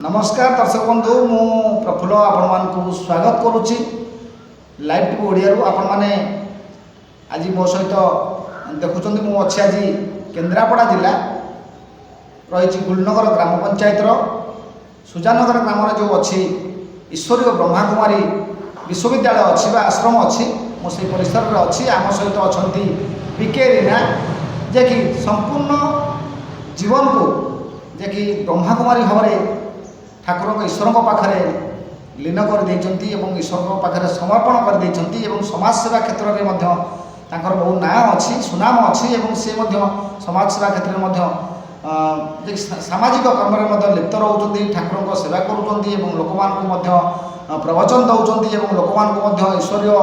नमस्कार दर्शक बंधु मु प्रफुल्ल आपण स्वागत करुच्ची लाइव टीवी ओडिया आपण मैंने आज मो सहित देखुं मु अच्छी आज केन्द्रापड़ा जिला रही गुलनगर ग्राम पंचायत सुजानगर ग्राम जो अच्छी ईश्वरीय ब्रह्मा कुमारी विश्वविद्यालय अच्छी आश्रम अच्छी मुझे परिसर में अच्छी आम सहित अच्छा बीके रीना जे कि संपूर्ण जीवन को जे कि ब्रह्मा कुमारी भाव ठाकुर ईश्वर पाखे लीन कर ईश्वर पाखे समर्पण कर समाज सेवा क्षेत्र में बहु ना अच्छी सुनाम अच्छी सी समाज सेवा क्षेत्र में सामाजिक कर्म में लिप्त रोच ठाकुर सेवा कर लोक मान प्रवचन दौरान लोक मान ईश्वरीय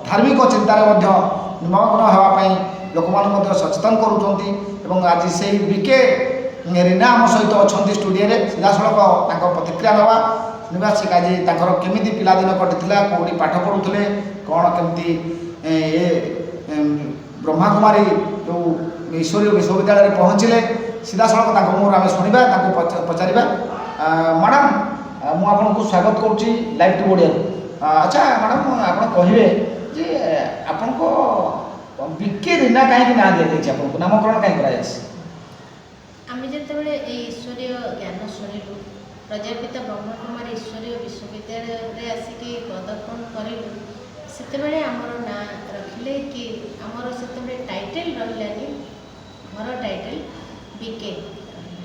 धार्मिक चिंतार निमग्न होगापी लोक मान सचेतन कर आज से बीके रीना आम सहित अच्छा स्टूडियो सीधा सड़क प्रतिक्रिया नवा निवासी आज केमी पिलादिन कटिला कौटी पाठ पढ़ुले कौन केमती ये ब्रह्मा कुमारी जो ईश्वरीय विश्वविद्यालय पहुँचले सीधा सड़क मुहर आम शुणा पचार मैडम मुझे स्वागत करुच्ची लाइव टीवी ओडिया। अच्छा मैडम आप कहे आपण बीके रीना कहीं ना दी आपको नामकरण कहीं कर आम जिते ईश्वरीय ज्ञान शुणिलु प्रजापिता ब्रह्मा कुमारी ईश्वरीय विश्वविद्यालय आसिक पदार्पण करूँ से आमर ना रखिले कि आमर से टाइटल रही घर title BK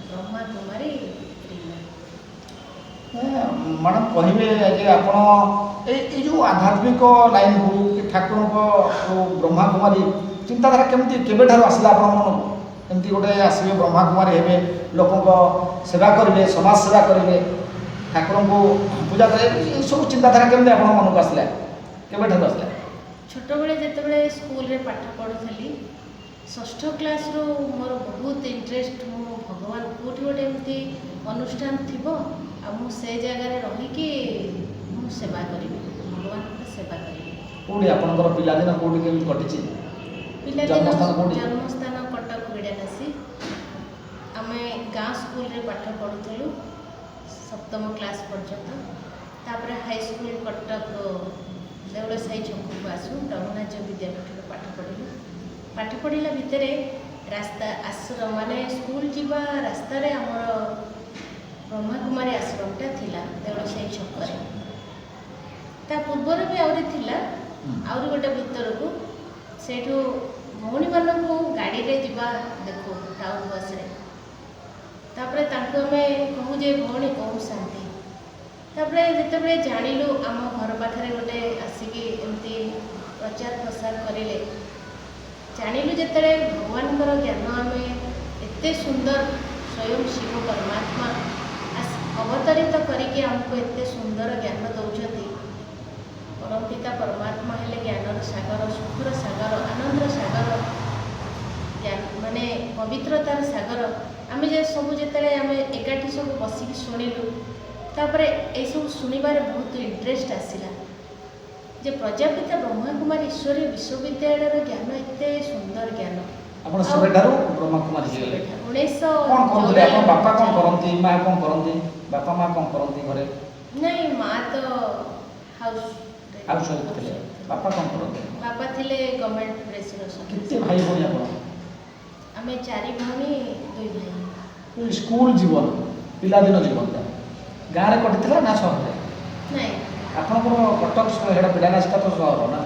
Brahma Kumari madam कहे आप जो आध्यात्मिक लाइन हो कि ठाकुर ब्रह्मा कुमारी चिंताधारा केमती केबे आसला आप मन एमती गोटे आसवे ब्रह्मा कुमारी हे लोकों सेवा करेंगे समाज सेवा करेंगे ठाकुर को पूजा करेंगे सब चिंताधारा केमती आप मन को आसला केबे आसला छोट बेले जिते स्कूल रे पाठ पढ़ुली षष्ठ क्लास रो मोर बहुत इंटरेस्ट मो भगवान कौटी गोटे एमती अनुष्ठान थी से जगह रहीकि सेवा करी भगवान सेवा करी कौटी आपनकर पिलादिन कौटी केमती कटिछि जन्मस्थान कटक विड़ानासी आम गाँ स्कूल रे पाठ पढ़ुलु सप्तम क्लास पर्यंत तापर हाई स्कूल कटक देवड़ साई छक को आसू रघुनाथ विद्यापीठ पाठ पढ़िलु पाठ पढ़ला भितर रास्ता आश्रम माने स्कूल जीवा रास्ता रे हमर ब्रह्मा कुमारी आश्रमटा थिला देवड़ साई छक ता पूर्वर भी आउरी थिला आउरी गोटे भीतर को सेठू भौणी मानू गाड़ी रे जीवा देखो टाउन बस रे तापरे तांको हमें कहूँ जे भौणी कौन शांति तापरे जिते जानिलु आम घर पाखे गोटे आसिकी एमती प्रचार प्रसार करेले जानिलु जिते भगवान ज्ञान आम एते सुंदर स्वयं शिव परमात्मा अवतरित करके आमको एते सुंदर ज्ञान दौरान परम पिता परमात्मा हेले ज्ञानर सागर सुखर सागर आनंदर सागर ज्ञान माने पवित्रतार सागर आम जे सब जिते आम एकाठी सब बसिक शुणिलु तापर ये सब शुणवार बहुत इंटरेस्ट आसला जे प्रजापिता ब्रह्मा कुमारी ईश्वरीय विश्वविद्यालय ज्ञान एते सुंदर ज्ञान आपण सबेठारु ब्रह्मा कुमारी गेले 1900 कोन करथले आपण बापा कोन करंती मां कोन करंती बापा मां कोन करंती घरे नहीं मां तो हाउस थे बापा कौन करते बापा थिले गवर्नमेंट प्रेस कितने भाई भाई आप आम 4 भाई 2 भाई स्कूल जीवन पिलादिन जीवन गाँव में कटिला ना सहर नहीं आपंकर कटक हेड़ा बिड़ानासीटा तो सहर ना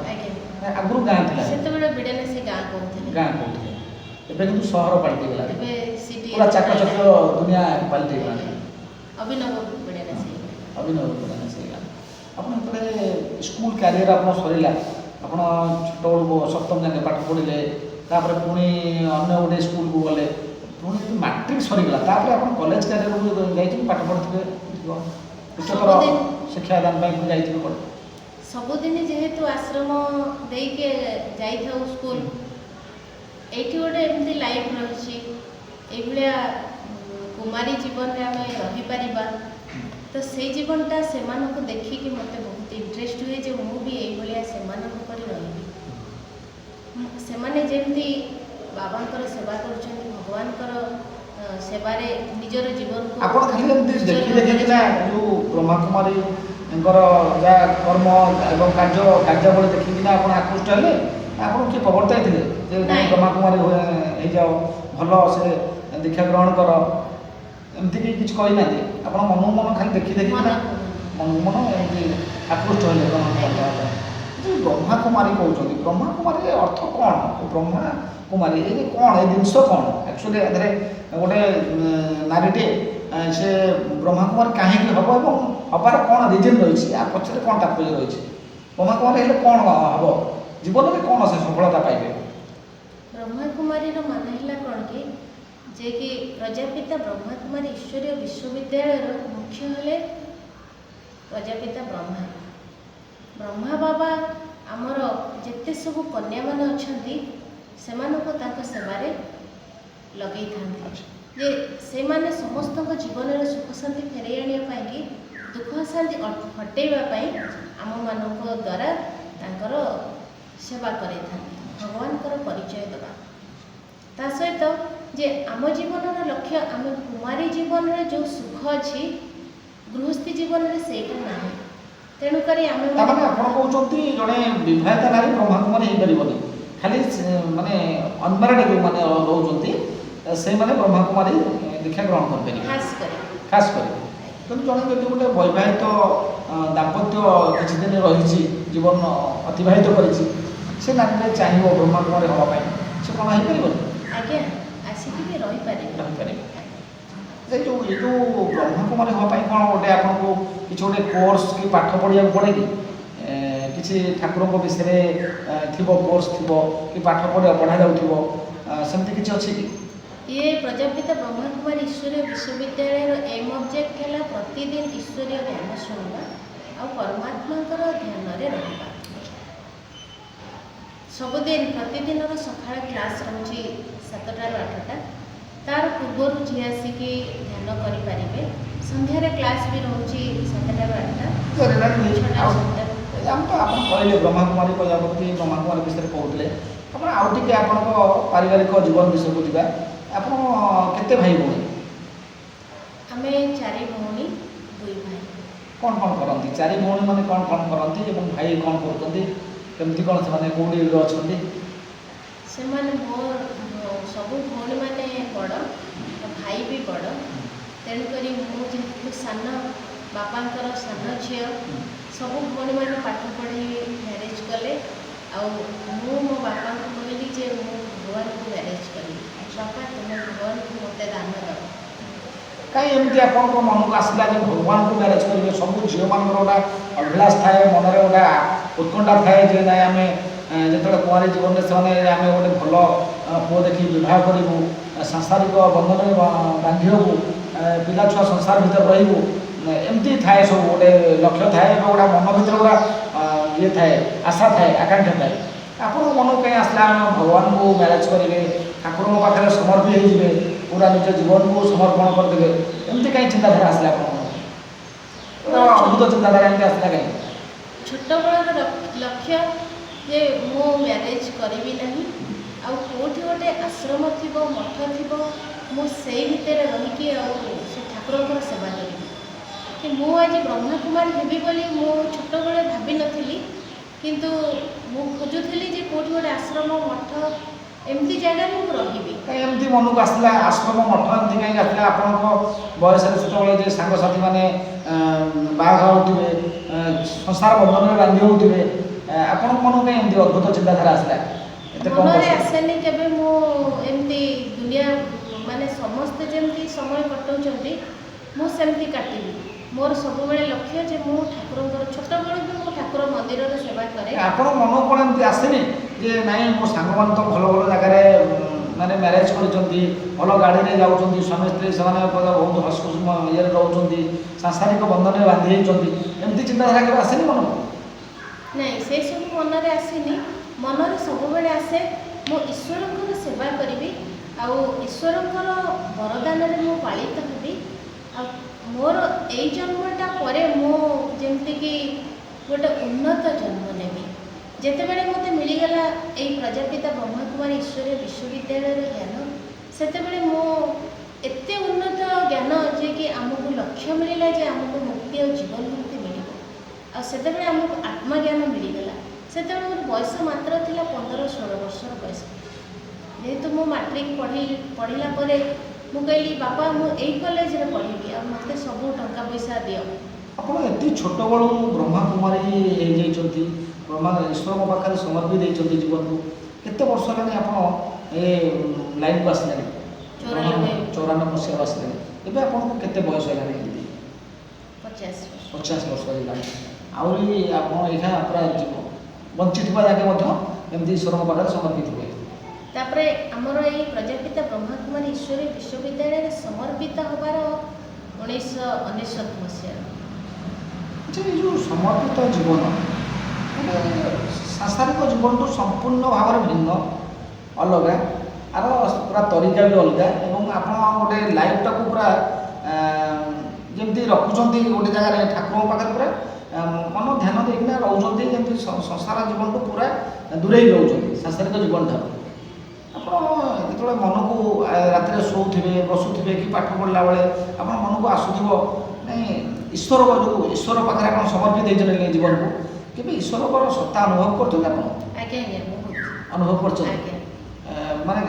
आगुरी गाँ थी से बिड़ानासी गाँ कहते गाँ कहते एवं कितु सहर पलटि गला पूरा चाकचक्य दुनिया पलटि गला अभिनव बिड़ानासी बिड़ानासी आपने स्कूल क्यारियर आप सरला आप छोट सप्तम जाके पाठ पढ़े तापर पुणी अन्य गोटे स्कूल को गले पुणी मैट्रिक सरीगला आप कॉलेज क्यारियर जाइए पाठ पढ़े उच्चतर शिक्षादान जाइए सबुदिन जेहेतु आश्रम देके जाइथाउ स्कूल एठी गोटे एमती लाइफ रही भाया कुमारी जीवन में आम रही पारिबा तो से जीवनटा से देखिकी मत बहुत इंटरेस्ट हुए जो मुझे ये से रही से जमी बाबा सेवा कर भगवान ସେବାରେ ନିଜର ଜୀବନକୁ ଆପଣ ଖାଲି ଏମିତି ଦେଖିକିନା ଯେଉଁ ବ୍ରହ୍ମାକୁମାରୀଙ୍କର ଯାହା କର୍ମ ଏବଂ କାର୍ଯ୍ୟାବଳୀ ଦେଖିକିନା ଆପଣ ଆକୃଷ୍ଟ ହେଲେ ଆପଣ କିଏ ପ୍ରବର୍ତ୍ତାଇଥିଲେ ଯେ ନାଇଁ ବ୍ରହ୍ମାକୁମାରୀ ହେଇଯାଅ ଭଲ ସେ ଦୀକ୍ଷା ଗ୍ରହଣ କର ଏମିତି କି କିଛି କହିନାହାନ୍ତି ଆପଣ ମନକୁ ମନ ଖାଲି ଦେଖିକିନା ମନକୁ ମନ ଏମିତି ଆକୃଷ୍ଟ ହେଲେ ବ୍ରହ୍ମାକୁମାରୀ ହେବା ପାଇଁ। ଯେଉଁ ବ୍ରହ୍ମାକୁମାରୀ କହୁଛନ୍ତି ବ୍ରହ୍ମାକୁମାରୀର ଅର୍ଥ କ'ଣ ବ୍ରହ୍ମାକୁମାରୀ ଏ ଯେ କ'ଣ ଏ ଜିନିଷ କ'ଣ ଆକ୍ଚୁଆଲି ଏଥିରେ ଗୋଟେ ନାରୀଟିଏ ସେ ବ୍ରହ୍ମାକୁମାରୀ କାହିଁକି ହେବ ଏବଂ ହେବାର କ'ଣ ରିଜନ୍ ରହିଛି ୟା ପଛରେ କ'ଣ ତାତ୍ପର୍ଯ୍ୟ ରହିଛି ବ୍ରହ୍ମାକୁମାରୀ ହେଲେ କ'ଣ ହେବ ଜୀବନରେ କ'ଣ ସେ ସଫଳତା ପାଇବେ। ବ୍ରହ୍ମାକୁମାରୀର ମାନେ ହେଲା କ'ଣ କି ଯେ କି ପ୍ରଜାପିତା ବ୍ରହ୍ମାକୁମାରୀ ଈଶ୍ୱରୀୟ ବିଶ୍ୱବିଦ୍ୟାଳୟର ମୁଖ୍ୟ ହେଲେ ପ୍ରଜାପିତା ବ୍ରହ୍ମା। ବ୍ରହ୍ମା ବାବା ଆମର ଯେତେ ସବୁ କନ୍ୟାମାନେ ଅଛନ୍ତି ସେମାନଙ୍କୁ ତାଙ୍କ ସେବାରେ ଲଗେଇଥାନ୍ତି ଯେ ସେମାନେ ସମସ୍ତଙ୍କ ଜୀବନରେ ସୁଖ ଶାନ୍ତି ଫେରାଇ ଆଣିବା ପାଇଁକି ଦୁଃଖ ଶାନ୍ତି ହଟେଇବା ପାଇଁ ଆମମାନଙ୍କ ଦ୍ୱାରା ତାଙ୍କର ସେବା କରାଇଥାନ୍ତି ଭଗବାନଙ୍କର ପରିଚୟ ଦେବା। ତା ସହିତ ଯେ ଆମ ଜୀବନର ଲକ୍ଷ୍ୟ ଆମେ କୁମାରୀ ଜୀବନରେ ଯେଉଁ ସୁଖ ଅଛି ଗୃହସ୍ଥୀ ଜୀବନରେ ସେଇଟା ନାହିଁ ତେଣୁକରି ଆମେ ତାମାନେ ଆପଣ କହୁଛନ୍ତି ଜଣେ ବିବାହିତା ନାରୀ ବ୍ରହ୍ମାକୁମାରୀ ହେଇପାରିବନି ଖାଲି ମାନେ ଅନମ୍ୟାରେଡ୍ ଯେଉଁମାନେ ରହୁଛନ୍ତି ସେଇମାନେ ବ୍ରହ୍ମାକୁମାରୀ ଦୀକ୍ଷା ଗ୍ରହଣ କରିପାରିବେ ଖାସ୍ କରି କିନ୍ତୁ ଜଣେ ଯଦି ଗୋଟେ ବୈବାହିତ ଦାମ୍ପତ୍ୟ କିଛି ଦିନ ରହିଛି ଜୀବନ ଅତିବାହିତ କରିଛି ସେ ନାରୀରେ ଚାହିଁବ ବ୍ରହ୍ମାକୁମାରୀ ହେବା ପାଇଁ ସେ କ'ଣ ହେଇପାରିବନି? ଆଜ୍ଞା ଆସିକି ବି ରହିପାରିବେ। ଏ ଯେଉଁ ବ୍ରହ୍ମାକୁମାରୀ ହେବା ପାଇଁ କ'ଣ ଗୋଟେ ଆପଣଙ୍କୁ କିଛି ଗୋଟେ କୋର୍ସ କି ପାଠ ପଢ଼ିବାକୁ ପଡ଼େ କି କିଛି ଠାକୁରଙ୍କ ବିଷୟରେ ଥିବ କୋର୍ସ ଥିବ କି ପାଠ ପଢ଼ା ଯାଉଥିବ ସେମିତି କିଛି ଅଛି କି? ଇଏ ପ୍ରଜାପିତା ବ୍ରହ୍ମାକୁମାରୀ ଈଶ୍ୱରୀୟ ବିଶ୍ୱବିଦ୍ୟାଳୟର ଏମ୍ ଅବଜେକ୍ଟ ହେଲା ପ୍ରତିଦିନ ଈଶ୍ୱରୀୟ ଜ୍ଞାନ ଶୁଣିବା ଆଉ ପରମାତ୍ମାଙ୍କର ଧ୍ୟାନରେ ରହିବା। ସବୁଦିନ ପ୍ରତିଦିନର ସକାଳ କ୍ଲାସ୍ ରହୁଛି 7ଟାରୁ 8ଟା ତାର ପୂର୍ବରୁ ଝିଅ ଆସିକି ଧ୍ୟାନ କରିପାରିବେ। ସନ୍ଧ୍ୟାରେ କ୍ଲାସ୍ ବି ରହୁଛି 7ଟାରୁ 8ଟା। ଆପଣ କହିଲେ ବ୍ରହ୍ମାକୁମାରୀ ପ୍ରଜାପତି ବ୍ରହ୍ମାକୁମାରୀ ବିଷୟରେ କହୁଥିଲେ ଆପଣ ଆଉ ଟିକେ ଆପଣଙ୍କ ପାରିବାରିକ ଜୀବନ ବିଷୟକୁ ଯିବା। ଆପଣ କେତେ ଭାଇ ଭଉଣୀ? ଆମେ 4 ଭଉଣୀ 2 ଭାଇ। କ'ଣ କରନ୍ତି 4 ଭଉଣୀ ମାନେ କ'ଣ କରନ୍ତି ଏବଂ ଭାଇ କ'ଣ କରୁଛନ୍ତି କେମିତି କ'ଣ ସେମାନେ କେଉଁଠି ଅଛନ୍ତି? ସେମାନେ ସବୁ ଭଉଣୀମାନେ ବଡ଼ ଭାଇ ବି ବଡ଼ ତେଣୁକରି ମୁଁ ଯେହେତୁ ସାନ ବାପାଙ୍କର ସାନ ଝିଅ ସବୁ ଭଉଣୀମାନେ ପାଠ ପଢ଼ି ମ୍ୟାରେଜ୍ କଲେ ଆଉ ମୁଁ ମୋ ବାପାଙ୍କୁ କହିଲି ଯେ ମୁଁ ଭଗବାନଙ୍କୁ ମ୍ୟାରେଜ୍ କରିବି ବାପା ତୁମେ ଭଗବାନଙ୍କୁ ମୋତେ ଦାନ ଦେବ। କାହିଁ ଏମିତି ଆପଣଙ୍କ ମନକୁ ଆସିଲା ଯେ ଭଗବାନଙ୍କୁ ମ୍ୟାରେଜ୍ କରିବେ? ସବୁ ଝିଅମାନଙ୍କର ଗୋଟେ ଅଭିଳାଷ ଥାଏ ମନରେ ଗୋଟେ ଉତ୍କଣ୍ଠା ଥାଏ ଯେ ନାଇଁ ଆମେ ଯେତେବେଳେ କୁଆଁରୀ ଜୀବନରେ ସେମାନେ ଆମେ ଗୋଟେ ଭଲ ପୁଅ ଦେଖି ବିବାହ କରିବୁ ସାଂସାରିକ ବନ୍ଧନରେ ବାନ୍ଧି ହେବୁ ପିଲା ଛୁଆ ସଂସାର ଭିତରେ ରହିବୁ ଏମିତି ଥାଏ ସବୁ ଗୋଟେ ଲକ୍ଷ୍ୟ ଥାଏ ଏବଂ ଗୋଟେ ମନ ଭିତରେ ଗୋଟେ ଇଏ ଥାଏ ଆଶା ଥାଏ ଆକାଂକ୍ଷା ଥାଏ। ଆପଣଙ୍କ ମନକୁ କାହିଁ ଆସିଲା ଆମେ ଭଗବାନଙ୍କୁ ମ୍ୟାରେଜ୍ କରିବେ ଠାକୁରଙ୍କ ପାଖରେ ସମର୍ପି ହେଇଯିବେ ପୁରା ନିଜ ଜୀବନକୁ ସମର୍ପଣ କରିଦେବେ ଏମିତି କାହିଁ ଚିନ୍ତାଧାରା ଆସିଲା ଆପଣଙ୍କ ଅଦ୍ଭୁତ ଚିନ୍ତାଧାରା ଏମିତି ଆସିଲା କାହିଁ? ଛୋଟବେଳର ଲକ୍ଷ୍ୟ ଯେ ମୁଁ ମ୍ୟାରେଜ୍ କରିବି ନାହିଁ ଆଉ କେଉଁଠି ଗୋଟେ ଆଶ୍ରମ ଥିବ ମଠ ଥିବ ମୁଁ ସେଇ ଭିତରେ ରହିକି ଆଉ ସେ ଠାକୁରଙ୍କର ସେବା କରିବି କି ମୁଁ ଆଜି ବ୍ରହ୍ମାକୁମାରୀ ହେବି ବୋଲି ମୁଁ ଛୋଟବେଳେ ଭାବିନଥିଲି କିନ୍ତୁ ମୁଁ ଖୋଜୁଥିଲି ଯେ କେଉଁଠି ଗୋଟେ ଆଶ୍ରମ ମଠ ଏମିତି ଜାଗାରେ ମୁଁ ରହିବି। କାହିଁ ଏମିତି ମନକୁ ଆସିଲା ଆଶ୍ରମ ମଠ ଏମିତି କାହିଁକି ଆସିଲା? ଆପଣଙ୍କ ବୟସରେ ସେତେବେଳେ ଯେ ସାଙ୍ଗସାଥିମାନେ ବାହାଘର ହେଉଥିବେ ସଂସାର ବନ୍ଧନରେ ବାନ୍ଧି ହେଉଥିବେ ଆପଣଙ୍କ ମନକୁ କାହିଁ ଏମିତି ଅଦ୍ଭୁତ ଚିନ୍ତାଧାରା ଆସିଲା? ମନରେ ଆସେନି କେବେ ମୁଁ ଏମିତି ଦୁନିଆ ମାନେ ସମସ୍ତେ ଯେମିତି ସମୟ କଟାଉଛନ୍ତି ମୁଁ ସେମିତି କାଟିବି। ମୋର ସବୁବେଳେ ଲକ୍ଷ୍ୟ ଯେ ମୁଁ ଠାକୁରଙ୍କର ଛୋଟବେଳୁ ବି ମୁଁ ଠାକୁର ମନ୍ଦିରରେ ସେବା କରେ। ଆପଣଙ୍କ ମନକୁ କ'ଣ ଏମିତି ଆସେନି ଯେ ନାଇଁ ମୋ ସାଙ୍ଗମାନେ ତ ଭଲ ଭଲ ଜାଗାରେ ମାନେ ମ୍ୟାରେଜ୍ କରିଛନ୍ତି ଭଲ ଗାଡ଼ିରେ ଯାଉଛନ୍ତି ସ୍ୱାମୀ ସ୍ତ୍ରୀ ସେମାନେ ବହୁତ ହସଖୁସ ଇଏରେ ରହୁଛନ୍ତି ସାଂସାରିକ ବନ୍ଧନରେ ବାନ୍ଧି ହେଇଛନ୍ତି ଏମିତି ଚିନ୍ତାଧାରା କେବେ ଆସେନି ମନକୁ? ନାଇଁ ସେସବୁ ମନରେ ଆସିନି। ମନରେ ସବୁବେଳେ ଆସେ ମୁଁ ଈଶ୍ୱରଙ୍କର ସେବା କରିବି ଆଉ ଈଶ୍ୱରଙ୍କର ବରଦାନରେ ମୁଁ ପାଳିତ ହେବି ଆଉ ମୋର ଏଇ ଜନ୍ମଟା ପରେ ମୁଁ ଯେମିତିକି ଗୋଟେ ଉନ୍ନତ ଜନ୍ମ ନେବି। ଯେତେବେଳେ ମୋତେ ମିଳିଗଲା ଏଇ ପ୍ରଜାପିତା ବ୍ରହ୍ମାକୁମାରୀ ଈଶ୍ୱରୀୟ ବିଶ୍ୱବିଦ୍ୟାଳୟର ଜ୍ଞାନ ସେତେବେଳେ ମୁଁ एते उन्नत ज्ञान जे कि आमको लक्ष्य मिलला जे आमको मुक्ति और जीवन मुक्ति मिल आ से आमको आत्मज्ञान मिलगला से मोर बयस मात्र थिला 15-16 वर्षर बयस जेहेतु मो मैट्रिक पढ़ला परे मु कहली बापा मु एई कॉलेज रे पढ़ी आ मते सब टंका पैसा दियो ଆପଣ ଏତେ ଛୋଟ ବେଳୁ ବ୍ରହ୍ମା କୁମାରୀ ହେଇଯାଇଛନ୍ତି ବ୍ରହ୍ମା ଈଶ୍ୱରଙ୍କ ପାଖରେ ସମର୍ପି ଦେଇଛନ୍ତି ଜୀବନକୁ କେତେ ବର୍ଷ ହେଲାଣି ଆପଣ ଏ ଲାଇନ୍କୁ ଆସିଲେଣି 94 ମସିହାରୁ ଆସିଲେଣି ଏବେ ଆପଣଙ୍କୁ କେତେ ବୟସ ହେଲାଣି ଦିଦି 50 ବର୍ଷ ହେଲାଣି ଆହୁରି ଆପଣ ଏଇଟା ପୁରା ବଞ୍ଚିଥିବା ଯାକେ ମଧ୍ୟ ଏମିତି ଈଶ୍ୱରଙ୍କ ପାଖରେ ସମର୍ପିତ ହୁଏ ତାପରେ ଆମର ଏଇ ପ୍ରଜାପିତା ବ୍ରହ୍ମା କୁମାରୀ ଈଶ୍ୱରୀ ବିଶ୍ୱବିଦ୍ୟାଳୟରେ ସମର୍ପିତ ହେବାର 1999 ମସିହାରେ ଆଚ୍ଛା ଏଇ ଯେଉଁ ସମର୍ପିତ ଜୀବନ ଗୋଟେ ସାଂସାରିକ ଜୀବନଠୁ ସମ୍ପୂର୍ଣ୍ଣ ଭାବରେ ଭିନ୍ନ ଅଲଗା ଆର ପୁରା ତରିକା ବି ଅଲଗା ଏବଂ ଆପଣ ଗୋଟେ ଲାଇଫଟାକୁ ପୁରା ଯେମିତି ରଖୁଛନ୍ତି ଗୋଟେ ଜାଗାରେ ଠାକୁରଙ୍କ ପାଖରେ ପୁରା ମନ ଧ୍ୟାନ ଦେଇକିନା ରହୁଛନ୍ତି ଯେମିତି ସଂସାର ଜୀବନଠୁ ପୁରା ଦୂରେଇ ରହୁଛନ୍ତି ସାଂସାରିକ ଜୀବନଠାରୁ ଆପଣ ଯେତେବେଳେ ମନକୁ ରାତିରେ ଶୋଉଥିବେ ବସୁଥିବେ କି ପାଠ ପଢ଼ିଲା ବେଳେ ଆପଣ ମନକୁ ଆସୁଥିବ ନାଇଁ ଈଶ୍ୱର ପାଖରେ ଆପଣ ସମର୍ପି ଦେଇଛନ୍ତି ଜୀବନକୁ କେବେ ଈଶ୍ୱରଙ୍କର ସତ୍ତା ଅନୁଭବ କରୁଛନ୍ତି ଆପଣ ଅନୁଭବ କରୁଛନ୍ତି ମାନେ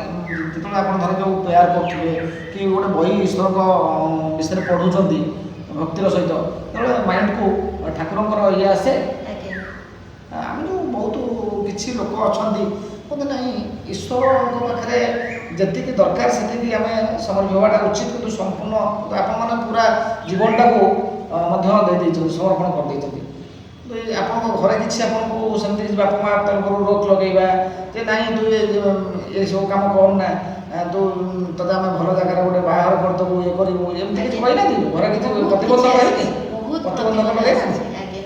ଯେତେବେଳେ ଆପଣ ଧର ଯେଉଁ ପ୍ରେୟାର କରୁଥିବେ କି ଗୋଟେ ବହି ଈଶ୍ୱରଙ୍କ ବିଷୟରେ ପଢ଼ୁଛନ୍ତି ଭକ୍ତିର ସହିତ ସେତେବେଳେ ମାଇଣ୍ଡକୁ ଠାକୁରଙ୍କର ଇଏ ଆସେ ଆମେ ଯେଉଁ ବହୁତ କିଛି ଲୋକ ଅଛନ୍ତି କୁହନ୍ତି ନାହିଁ ଈଶ୍ୱରଙ୍କ ପାଖରେ ଯେତିକି ଦରକାର ସେତିକି ଆମେ ସମର୍ପି ହେବାଟା ଉଚିତ କିନ୍ତୁ ସମ୍ପୂର୍ଣ୍ଣ ଆପଣମାନେ ପୁରା ଜୀବନଟାକୁ ମଧ୍ୟ ଦେଇଦେଇଛନ୍ତି ସମର୍ପଣ କରିଦେଇଛନ୍ତି ଆପଣଙ୍କ ଘରେ କିଛି ଆପଣଙ୍କୁ ସେମିତି କିଛି ବାପା ମା ତରଫରୁ ରୋକ ଲଗେଇବା ଯେ ନାହିଁ ତୁ ଏସବୁ କାମ କରନା ତୁ ତତେ ଆମେ ଭଲ ଜାଗାରେ ଗୋଟେ ବାହାଘର କରିଦେବୁ ଇଏ କରିବୁ ଏମିତି କିଛି କହିନାହାନ୍ତି ଘରେ କିଛି ପ୍ରତିବନ୍ଧକ ହେଇନି ପ୍ରତିବନ୍ଧକ ଲଗେଇନାହାନ୍ତି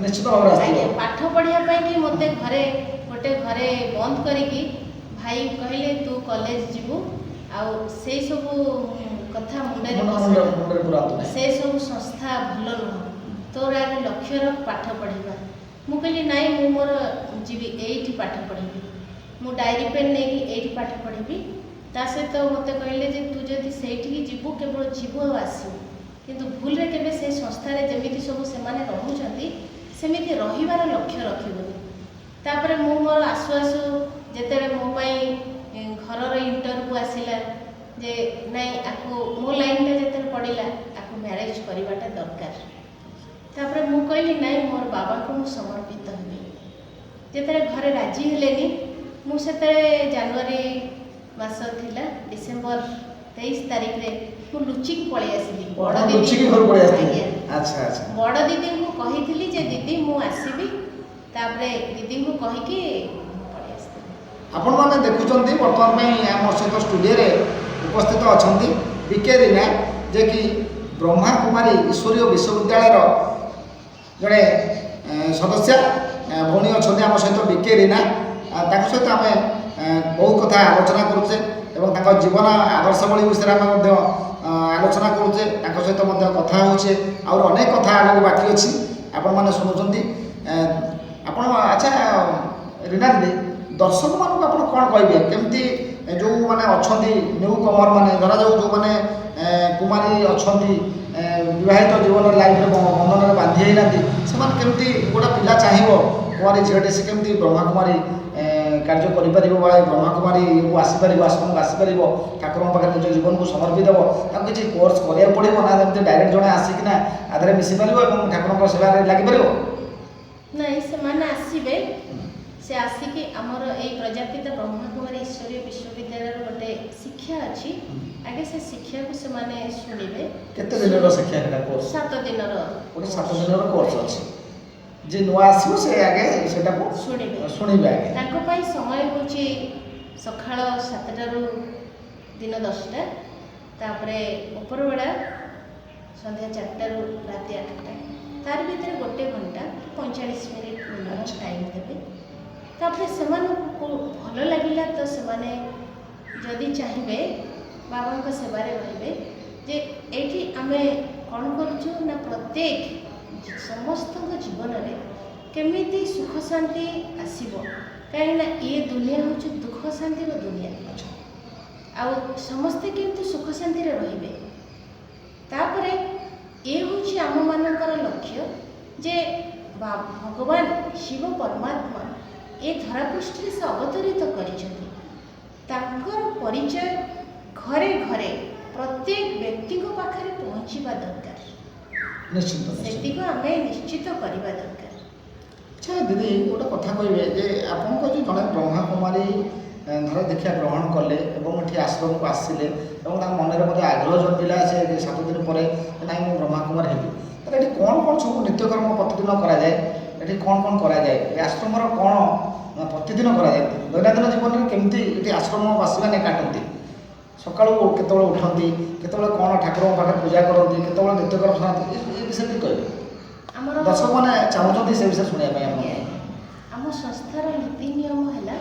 ନିଶ୍ଚିତ ଭାବରେ ଆସିବ ପାଠ ପଢ଼ିବା ପାଇଁ କି ମୋତେ ଗୋଟେ ଘରେ ବନ୍ଦ କରିକି ଭାଇ କହିଲେ ତୁ କଲେଜ ଯିବୁ ଆଉ ସେଇ ସବୁ କଥା ମୁଣ୍ଡରେ ସେ ସବୁ ସଂସ୍ଥା ଭଲ ନୁହଁ ତୋର ଆଗେ ଲକ୍ଷ୍ୟ ରଖ ପାଠ ପଢ଼ିବା ମୁଁ କହିଲି ନାଇଁ ମୁଁ ମୋର ଯିବି ଏଇଠି ପାଠ ପଢ଼ିବି ମୁଁ ଡାଏରୀ ପେନ୍ ନେଇକି ଏଇଠି ପାଠ ପଢ଼ିବି ତା ସହିତ ମୋତେ କହିଲେ ଯେ ତୁ ଯଦି ସେଇଠିକି ଯିବୁ କେବଳ ଯିବୁ ଆଉ ଆସିବୁ କିନ୍ତୁ ଭୁଲରେ କେବେ ସେ ସଂସ୍ଥାରେ ଯେମିତି ସବୁ ସେମାନେ ରହୁଛନ୍ତି ସେମିତି ରହିବାର ଲକ୍ଷ୍ୟ ରଖିବୁନି ତାପରେ ମୁଁ ମୋର ଆସୁ ଆସୁ ଯେତେବେଳେ ମୋ ପାଇଁ ଘରର ଇଣ୍ଟରଭ୍ୟୁ ଆସିଲା ଯେ ନାଇଁ ଆକୁ ମୋ ଲାଇନ୍ଟା ଯେତେବେଳେ ପଡ଼ିଲା ଆକୁ ମ୍ୟାରେଜ୍ କରିବାଟା ଦରକାର ତାପରେ ମୁଁ କହିଲି ନାଇଁ ମୋର ବାବାଙ୍କୁ ମୁଁ ସମର୍ପିତ ହେବି ଯେତେବେଳେ ଘରେ ରାଜି ହେଲେନି ମୁଁ ସେତେବେଳେ ଜାନୁଆରୀ ମାସ ଥିଲା ଡିସେମ୍ବର 23 ତାରିଖରେ ମୁଁ ଲୁଚିକି ପଳେଇ ଆସିଲି ବଡ଼ ଦିଦିଙ୍କୁ କହିଥିଲି ଯେ ଦିଦି ମୁଁ ଆସିବି ତାପରେ ଦିଦିଙ୍କୁ କହିକି ପଳେଇ ଆସିଥିଲି ଆପଣମାନେ ଦେଖୁଛନ୍ତି ବର୍ତ୍ତମାନ ପାଇଁ ଆମ ସହିତ ଷ୍ଟୁଡ଼ିଓରେ ଉପସ୍ଥିତ ଅଛନ୍ତି ବିକେ ରୀନା ଯେ କି ବ୍ରହ୍ମା କୁମାରୀ ଈଶ୍ୱରୀୟ ବିଶ୍ୱବିଦ୍ୟାଳୟର ଜଣେ ସଦସ୍ୟା ଭଉଣୀ ଅଛନ୍ତି ଆମ ସହିତ ବିକେ ରୀନା ତାଙ୍କ ସହିତ ଆମେ ବହୁତ କଥା ଆଲୋଚନା କରୁଛେ ଏବଂ ତାଙ୍କ ଜୀବନ ଆଦର୍ଶବଳୀ ବିଷୟରେ ଆମେ ମଧ୍ୟ ଆଲୋଚନା କରୁଛେ ତାଙ୍କ ସହିତ ମଧ୍ୟ କଥା ହେଉଛେ ଆହୁରି ଅନେକ କଥା ଆଗକୁ ବାକି ଅଛି ଆପଣମାନେ ଶୁଣୁଛନ୍ତି ଆପଣ ଆଚ୍ଛା ରୀନା ଦିଦି ଦର୍ଶକମାନଙ୍କୁ ଆପଣ କ'ଣ କହିବେ କେମିତି ଯେଉଁମାନେ ଅଛନ୍ତି ନ୍ୟୁ କମର ମାନେ ଧରାଯାଉ ଯେଉଁମାନେ କୁମାରୀ ଅଛନ୍ତି ବିବାହିତ ଜୀବନ ଲାଇଫରେ ବନ୍ଧନରେ ବାନ୍ଧି ହେଇନାହାନ୍ତି ସେମାନେ କେମିତି ଗୋଟେ ପିଲା ଚାହିଁବ କୁମାରୀ ଝିଅଟେ ସେ କେମିତି ବ୍ରହ୍ମାକୁମାରୀ କାର୍ଯ୍ୟ କରିପାରିବ ବା ବ୍ରହ୍ମାକୁମାରୀକୁ ଆସିପାରିବ ଆଶ୍ରମକୁ ଆସିପାରିବ ଠାକୁରଙ୍କ ପାଖରେ ନିଜ ଜୀବନକୁ ସମର୍ପି ଦେବ ତାଙ୍କୁ କିଛି କୋର୍ସ କରିବାକୁ ପଡ଼ିବ ନା ଯେମିତି ଡାଇରେକ୍ଟ ଜଣେ ଆସିକିନା ଆଧାରେ ମିଶିପାରିବ ଏବଂ ଠାକୁରଙ୍କ ସେବାରେ ଲାଗିପାରିବ ନାଇଁ ସେମାନେ ଆସିବେ ସେ ଆସିକି ଆମର ଏଇ ପ୍ରଜାପିତା ବ୍ରହ୍ମାକୁମାରୀ ଈଶ୍ୱରୀୟ ବିଶ୍ୱବିଦ୍ୟାଳୟର ଗୋଟେ ଶିକ୍ଷା ଅଛି ଆଗେ ସେ ଶିକ୍ଷାକୁ ସେମାନେ ଶୁଣିବେ କେତେ ଦିନର ଶିକ୍ଷା ହେଲା କୋର୍ସ 7 ଦିନର ଗୋଟେ 7 ଦିନର କୋର୍ସ ଅଛି ଯେ ନୂଆ ଆସିବ ସେ ଆଗେ ସେଟାକୁ ଶୁଣିବେ ଆଗେ ତାଙ୍କ ପାଇଁ ସମୟ ହେଉଛି ସକାଳ 7ଟାରୁ ଦିନ 10ଟା ତାପରେ ଉପରବେଳା ସନ୍ଧ୍ୟା 4ଟାରୁ ରାତି 8ଟା ତାର ଭିତରେ 1 ଘଣ୍ଟା 45 ମିନିଟ୍ ଟାଇମ୍ ଦେବେ ତାପରେ ସେମାନଙ୍କୁ ଭଲ ଲାଗିଲା ତ ସେମାନେ ଯଦି ଚାହିଁବେ ବାବାଙ୍କ ସେବାରେ ରହିବେ ଯେ ଏଇଠି ଆମେ କ'ଣ କରୁଛୁ ନା ପ୍ରତ୍ୟେକ ସମସ୍ତଙ୍କ ଜୀବନରେ କେମିତି ସୁଖ ଶାନ୍ତି ଆସିବ କାହିଁକିନା ଇଏ ଦୁନିଆ ହେଉଛି ଦୁଃଖ ଶାନ୍ତିର ଦୁନିଆ ଆଉ ସମସ୍ତେ କେମିତି ସୁଖ ଶାନ୍ତିରେ ରହିବେ। ତାପରେ ଏ ହେଉଛି ଆମମାନଙ୍କର ଲକ୍ଷ୍ୟ ଯେ ଭଗବାନ ଶିବ ପରମାତ୍ମା ଏ ଧରାପୃଷ୍ଠରେ ସେ ଅବତରିତ କରିଛନ୍ତି। ତାଙ୍କର ପରିଚୟ ଘରେ ଘରେ ପ୍ରତ୍ୟେକ ବ୍ୟକ୍ତିଙ୍କ ପାଖରେ ପହଞ୍ଚିବା ଦରକାର। ନିଶ୍ଚିତ ସେତିକି ଆମେ ନିଶ୍ଚିତ କରିବା ଦରକାର। ଆଚ୍ଛା ଦିଦି ଗୋଟେ କଥା କହିବେ ଯେ ଆପଣଙ୍କ ଯେଉଁ ଜଣେ ବ୍ରହ୍ମାକୁମାରୀ ଧର ଦୀକ୍ଷା ଗ୍ରହଣ କଲେ ଏବଂ ଏଠି ଆଶ୍ରମକୁ ଆସିଲେ ଏବଂ ତାଙ୍କ ମନରେ ମଧ୍ୟ ଆଗ୍ରହ ଜନ୍ମିଲା ସେ 7 ଦିନ ପରେ ନାଇଁ ମୁଁ ବ୍ରହ୍ମାକୁମାରୀ ହେବି, ତାହେଲେ ଏଠି କ'ଣ କ'ଣ ସବୁ ନିତ୍ୟକର୍ମ ପ୍ରତିଦିନ କରାଯାଏ? ଏଠି କ'ଣ କ'ଣ କରାଯାଏ? ଏ ଆଶ୍ରମର କ'ଣ ପ୍ରତିଦିନ କରାଯାଏ? ଦୈନନ୍ଦିନ ଜୀବନରେ କେମିତି ଏଠି ଆଶ୍ରମବାସୀମାନେ କାଟନ୍ତି? ସକାଳୁ କେତେବେଳେ ଉଠନ୍ତି, କେତେବେଳେ କ'ଣ ଠାକୁରଙ୍କ ପାଖରେ ପୂଜା କରନ୍ତି, କେତେବେଳେ ନିତ୍ୟକର୍ମ ଶୁଣନ୍ତି, ଏ ବିଷୟରେ ଟିକେ କହିବେ। ଆମର ଦର୍ଶକମାନେ ଚାହୁଁଛନ୍ତି ସେ ବିଷୟରେ ଶୁଣିବା ପାଇଁ ଆପଣ। ଆମ ସଂସ୍ଥାର ନୀତି ନିୟମ ହେଲା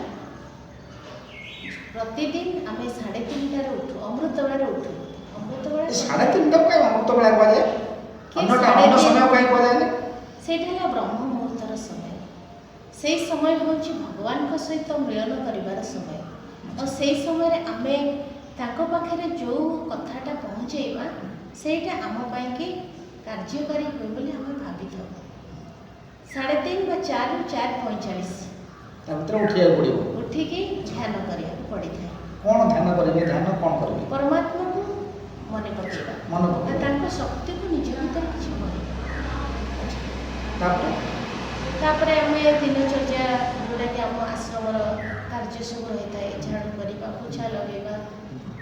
ପ୍ରତିଦିନ ଆମେ 3:30ଟାରେ ଉଠୁ, ଅମୃତ ବେଳାରେ ଉଠୁ। ଅମୃତ ବେଳା 3:30ଟାକୁ କାହିଁ ଅମୃତ ବେଳା କୁହାଯାଏ? ଅନ୍ୟ ସମୟ କାହିଁ କୁହାଯାଏନି? ସେଇଟା ହେଲା ବ୍ରହ୍ମ ମୁହୂର୍ତ୍ତର ସମୟ। ସେଇ ସମୟ ହେଉଛି ଭଗବାନଙ୍କ ସହିତ ମିଳନ କରିବାର ସମୟ। ଆଉ ସେଇ ସମୟରେ ଆମେ ତାଙ୍କ ପାଖରେ ଯେଉଁ କଥାଟା ପହଞ୍ଚେଇବା ସେଇଟା ଆମ ପାଇଁକି କାର୍ଯ୍ୟକାରୀ ହୁଏ ବୋଲି ଆମେ ଭାବିଥାଉ। 3:30 ବା 4ରୁ 4:45 ତା ଭିତରେ ଉଠିବାକୁ ପଡ଼ିବ। ଉଠିକି ଧ୍ୟାନ କରିବାକୁ ପଡ଼ିଥାଏ। କ'ଣ ଧ୍ୟାନ କରିବେ? ଧ୍ୟାନ କ'ଣ କରିବେ? ପରମାତ୍ମାକୁ ମନେ ପକେଇବା, ମନେ ପକେଇବା। ତାଙ୍କ ଶକ୍ତିକୁ ନିଜ ଭିତରେ କିଛି କରିବା। ତାପରେ ଆମେ ଦିନଚର୍ଯ୍ୟା ଯେଉଁଟାକି ଆମ ଆଶ୍ରମର କାର୍ଯ୍ୟ ସବୁ ରହିଥାଏ, ଝାଡ଼ୁ କରିବା, ପୋଛା ଲଗାଇବା,